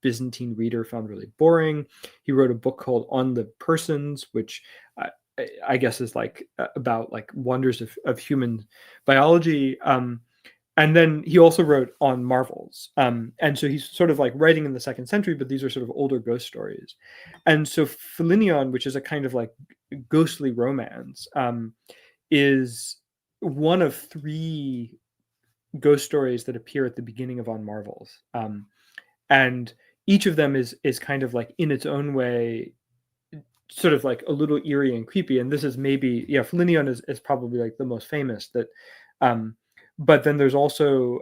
Byzantine reader, found really boring. He wrote a book called On the Persons, which I guess is like about like wonders of human biology. And then he also wrote on marvels. And so he's sort of like writing in the 2nd century, but these are sort of older ghost stories. And so Philinion, which is a kind of like ghostly romance, is one of 3 ghost stories that appear at the beginning of On Marvels. And each of them is kind of like in its own way, sort of like a little eerie and creepy. And this is maybe, yeah, Philinion is probably like the most famous that, but then there's also,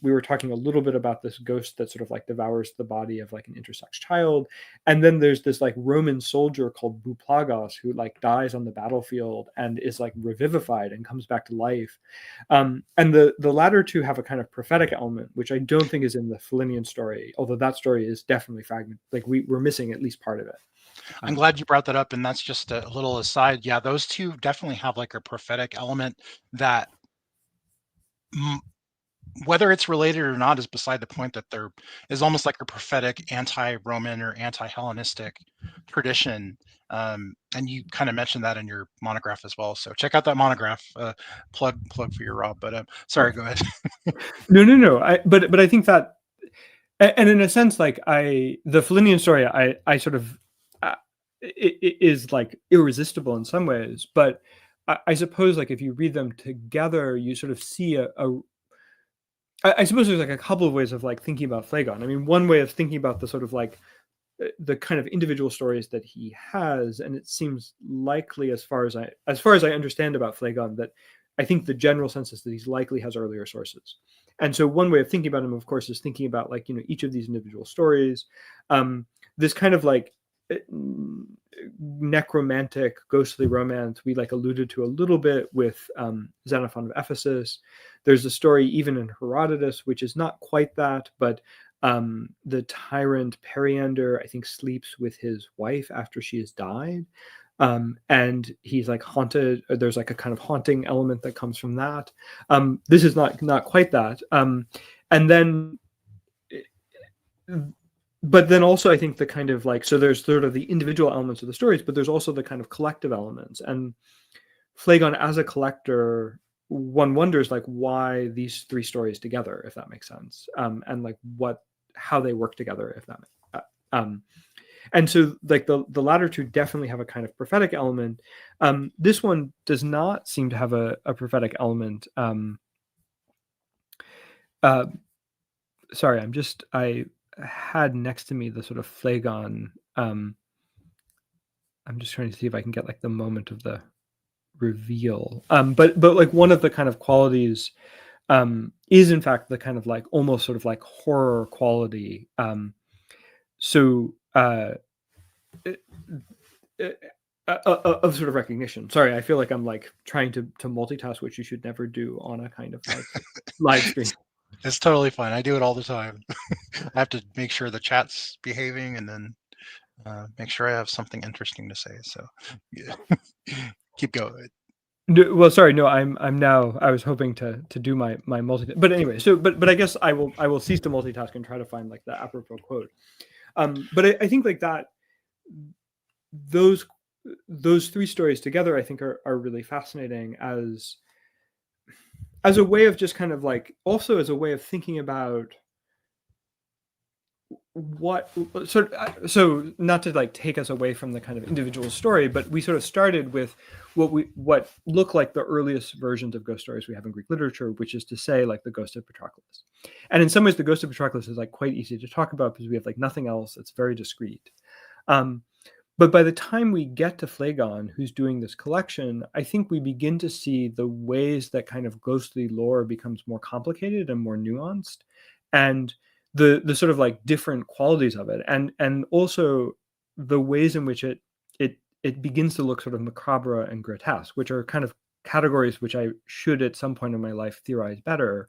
we were talking a little bit about this ghost that sort of like devours the body of like an intersex child. And then there's this like Roman soldier called Buplagos who like dies on the battlefield and is like revivified and comes back to life. And the latter 2 have a kind of prophetic element, which I don't think is in the Philinian story, although that story is definitely fragmented. Like we're missing at least part of it. I'm glad you brought that up, and that's just a little aside. Yeah, those 2 definitely have like a prophetic element that whether it's related or not is beside the point, that there is almost like a prophetic anti-Roman or anti-Hellenistic tradition. And you kind of mentioned that in your monograph as well. So check out that monograph. Plug for your Rob. But sorry, go ahead. No. But I think that, and in a sense, like the Philinian story, I sort of it is like irresistible in some ways, but I suppose like if you read them together, you sort of see I suppose there's like a couple of ways of like thinking about Phlegon. I mean, one way of thinking about the sort of like the kind of individual stories that he has, and it seems likely as far as I understand about Phlegon, that I think the general sense is that he likely has earlier sources. And so one way of thinking about him, of course, is thinking about like, you know, each of these individual stories, this kind of like necromantic ghostly romance we like alluded to a little bit with Xenophon of Ephesus. There's a story even in Herodotus which is not quite that, but the tyrant Periander, I think, sleeps with his wife after she has died, and he's like haunted. There's like a kind of haunting element that comes from that. This is not quite that, and then but then also I think the kind of like, so there's sort of the individual elements of the stories, but there's also the kind of collective elements. And Phlegon as a collector, one wonders like why these 3 stories together, if that makes sense, and like how they work together, if that makes and so like the latter 2 definitely have a kind of prophetic element. This one does not seem to have a prophetic element. Sorry, I had next to me the sort of Phlegon. I'm just trying to see if I can get like the moment of the reveal. But like one of the kind of qualities is in fact the kind of like almost sort of like horror quality. So of sort of recognition. Sorry, I feel like I'm like trying to multitask, which you should never do on a kind of like live stream. It's totally fine. I do it all the time. I have to make sure the chat's behaving, and then make sure I have something interesting to say. So yeah. Keep going. No, well, sorry, no, I'm now. I was hoping to do my multi, but anyway. So, but I guess I will cease to multitask and try to find like the apropos quote. But I think like that, those 3 stories together, I think are really fascinating as a way of just kind of like, also as a way of thinking about what sort of, so not to like take us away from the kind of individual story, but we sort of started with what look like the earliest versions of ghost stories we have in Greek literature, which is to say like the ghost of Patroclus. And in some ways the ghost of Patroclus is like quite easy to talk about because we have like nothing else. It's very discreet. But by the time we get to Phlegon, who's doing this collection, I think we begin to see the ways that kind of ghostly lore becomes more complicated and more nuanced, and the sort of like different qualities of it, and also the ways in which it begins to look sort of macabre and grotesque, which are kind of categories which I should at some point in my life theorize better.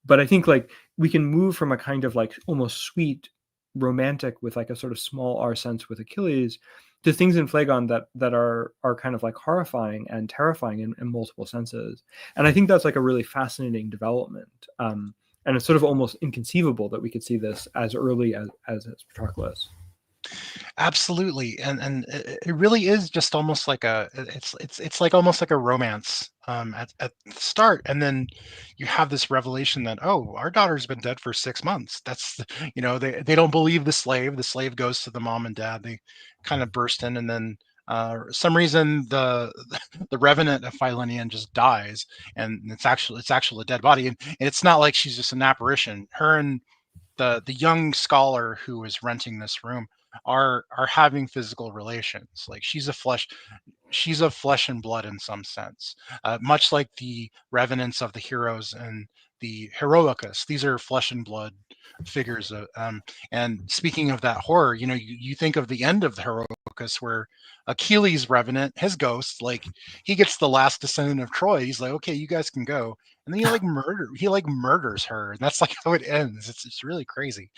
But I think like we can move from a kind of like almost sweet romantic with like a sort of small r sense with Achilles to things in Phlegon that are kind of like horrifying and terrifying in multiple senses. And I think that's like a really fascinating development. And it's sort of almost inconceivable that we could see this as early as Patroclus. Absolutely, and it really is just almost like it's like almost like a romance at the start, and then you have this revelation that, oh, our daughter's been dead for 6 months. They don't believe the slave. The slave goes to the mom and dad. They kind of burst in, and then some reason the revenant of Philenian just dies, and it's actually a dead body, and it's not like she's just an apparition. Her and the young scholar who is renting this room are having physical relations. Like she's of flesh and blood in some sense, much like the revenants of the heroes and the Heroicus. These are flesh and blood figures. And speaking of that horror, you think of the end of the Heroicus, where Achilles' revenant, his ghost, like he gets the last descendant of Troy. He's like, okay, you guys can go, and then he murders her, and that's like how it ends. It's really crazy.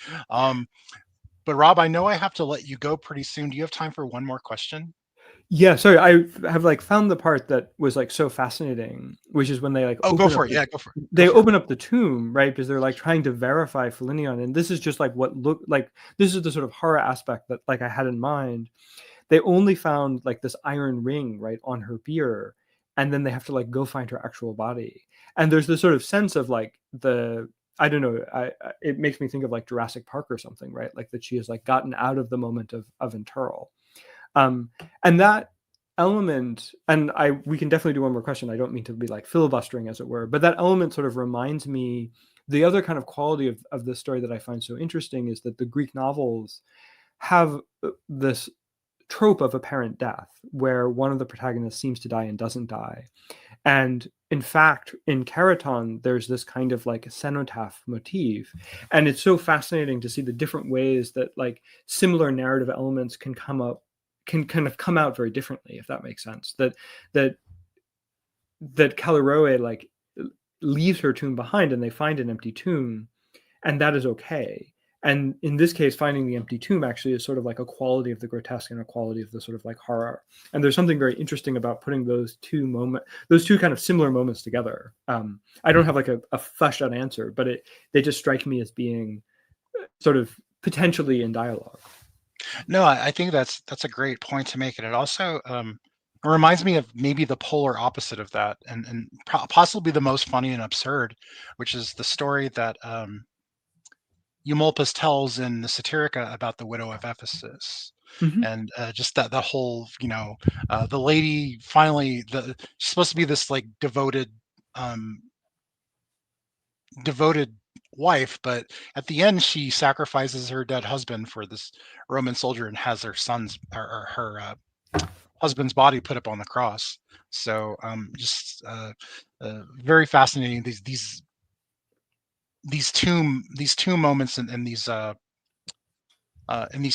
But Rob, I know I have to let you go pretty soon. Do you have time for one more question? Yeah, sorry, I have like found the part that was like so fascinating, which is when they like Oh, go for it. Yeah, go for it. They open up the tomb, right? Because they're like trying to verify Philenion, and this is just like what looked like, this is the sort of horror aspect that like I had in mind. They only found like this iron ring right on her bier, and then they have to like go find her actual body. And there's this sort of sense of like I don't know, it makes me think of like Jurassic Park or something, right? Like that she has like gotten out of the moment of interral. And that element, and we can definitely do one more question. I don't mean to be like filibustering, as it were, but that element sort of reminds me, the other kind of quality of this story that I find so interesting is that the Greek novels have this trope of apparent death, where one of the protagonists seems to die and doesn't die. And in fact, in Keraton, there's this kind of like cenotaph motif. And it's so fascinating to see the different ways that like similar narrative elements can kind of come out very differently, if that makes sense. That Callirrhoe like leaves her tomb behind and they find an empty tomb, and that is okay. And in this case, finding the empty tomb actually is sort of like a quality of the grotesque and a quality of the sort of like horror. And there's something very interesting about putting those two kind of similar moments together. I don't have like a fleshed out answer, but they just strike me as being sort of potentially in dialogue. No, I think that's a great point to make, and it also it reminds me of maybe the polar opposite of that, and possibly the most funny and absurd, which is the story that Eumolpus tells in the Satirica about the widow of Ephesus. Mm-hmm. And just that the whole, the lady finally, she's supposed to be this like devoted wife, but at the end she sacrifices her dead husband for this Roman soldier and has her son's or her husband's body put up on the cross. So just very fascinating. These tomb moments in these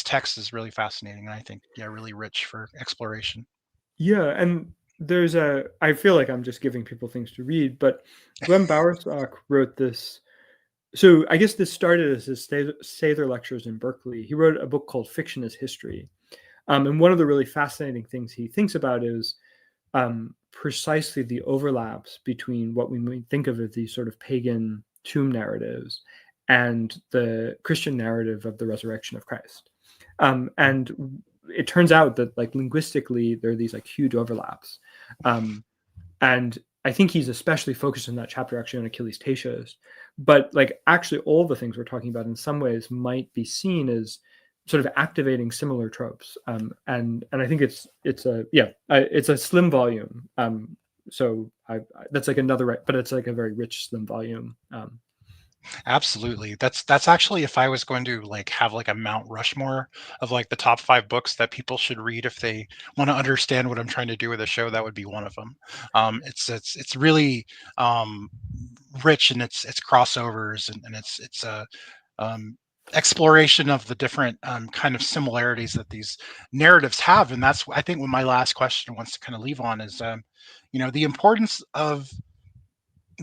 texts is really fascinating, and I think really rich for exploration. Yeah, and I feel like I'm just giving people things to read, but Glenn Bowersock wrote this. So I guess this started as his Sather lectures in Berkeley. He wrote a book called Fiction as History. And one of the really fascinating things he thinks about is precisely the overlaps between what we might think of as these sort of pagan tomb narratives and the Christian narrative of the resurrection of Christ. And it turns out that like linguistically, there are these like huge overlaps. And I think he's especially focused in that chapter actually on Achilles Tatius. But like actually all the things we're talking about in some ways might be seen as sort of activating similar tropes. And I think it's a slim volume. So that's like another, but it's like a very rich slim volume. Absolutely. That's actually, if I was going to like have like a Mount Rushmore of like the top 5 books that people should read if they want to understand what I'm trying to do with a show, that would be one of them. It's really um, rich in its crossovers, and it's a um, exploration of the different kind of similarities that these narratives have. And that's, I think, what my last question wants to kind of leave on is, the importance of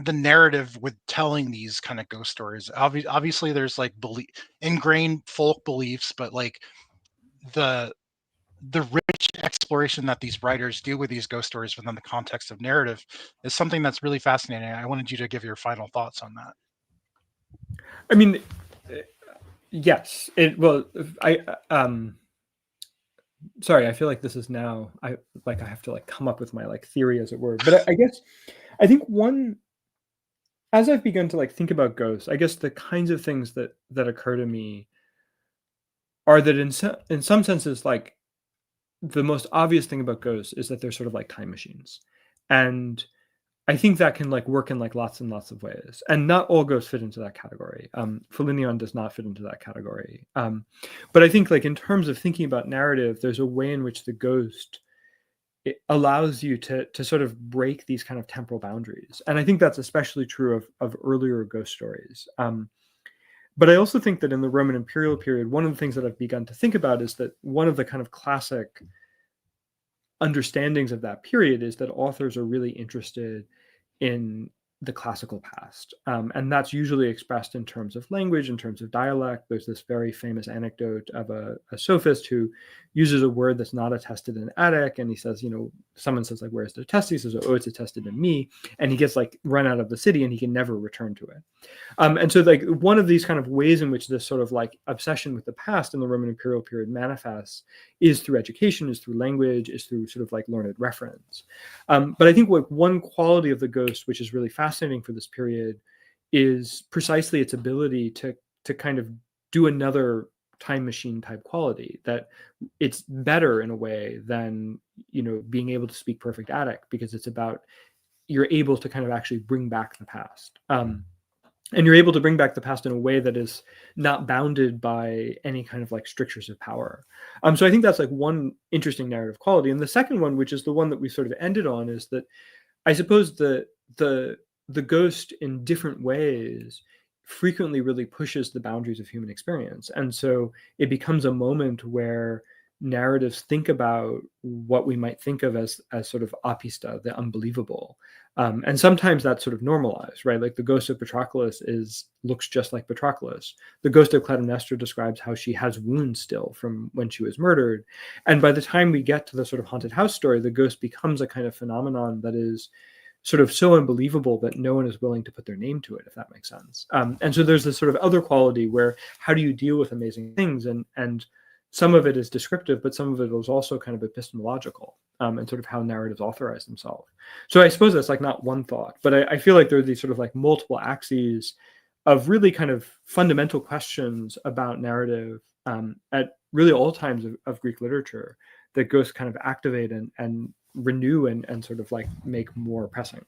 the narrative with telling these kind of ghost stories. Obviously, there's like ingrained folk beliefs, but like the rich exploration that these writers do with these ghost stories within the context of narrative is something that's really fascinating. I wanted you to give your final thoughts on that. I mean, yes. I sorry, I feel like this is now I have to like come up with my like theory, as it were. But I guess I think as I've begun to like think about ghosts, I guess the kinds of things that occur to me are that in some senses, like the most obvious thing about ghosts is that they're sort of like time machines. And I think that can like work in like lots and lots of ways, and not all ghosts fit into that category. Felinion does not fit into that category. But I think like in terms of thinking about narrative, there's a way in which the ghost, it allows you to sort of break these kind of temporal boundaries, and I think that's especially true of earlier ghost stories. But I also think that in the Roman imperial period, one of the things that I've begun to think about is that one of the kind of classic understandings of that period is that authors are really interested in the classical past. And that's usually expressed in terms of language, in terms of dialect. There's this very famous anecdote of a sophist who uses a word that's not attested in Attic. And he says, someone says, like, where's it attested? He says, oh, it's attested in me. And he gets like run out of the city and he can never return to it. And so like one of these kind of ways in which this sort of like obsession with the past in the Roman imperial period manifests is through education, is through language, is through sort of like learned reference. But I think what one quality of the ghost, which is really fascinating for this period, is precisely its ability to kind of do another time machine type quality, that it's better in a way than being able to speak perfect Attic, because it's about, you're able to kind of actually bring back the past. And you're able to bring back the past in a way that is not bounded by any kind of like strictures of power. So I think that's like one interesting narrative quality. And the second one, which is the one that we sort of ended on, is that I suppose the ghost in different ways frequently really pushes the boundaries of human experience. And so it becomes a moment where narratives think about what we might think of as sort of apista, the unbelievable. And sometimes that's sort of normalized, right? Like the ghost of Patroclus looks just like Patroclus. The ghost of Clytemnestra describes how she has wounds still from when she was murdered. And by the time we get to the sort of haunted house story, the ghost becomes a kind of phenomenon that is sort of so unbelievable that no one is willing to put their name to it, if that makes sense. And so there's this sort of other quality where, how do you deal with amazing things? And some of it is descriptive, but some of it is also kind of epistemological, and sort of how narratives authorize themselves. So I suppose that's like not one thought, but I feel like there are these sort of like multiple axes of really kind of fundamental questions about narrative at really all times of Greek literature that ghosts kind of activate and renew and sort of like make more pressing.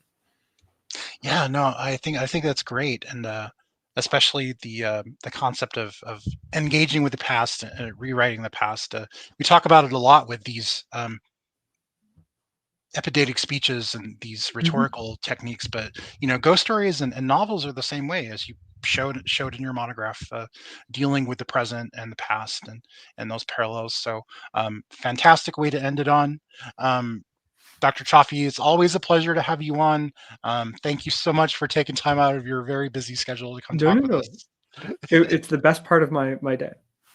Yeah, no, I think that's great, and especially the concept of engaging with the past and rewriting the past. We talk about it a lot with these epidatic speeches and these rhetorical techniques, but ghost stories and novels are the same way, as you showed in your monograph, dealing with the present and the past and those parallels. So fantastic way to end it on. Dr. Cioffi, it's always a pleasure to have you on. Thank you so much for taking time out of your very busy schedule to come talk with us. It's the best part of my day.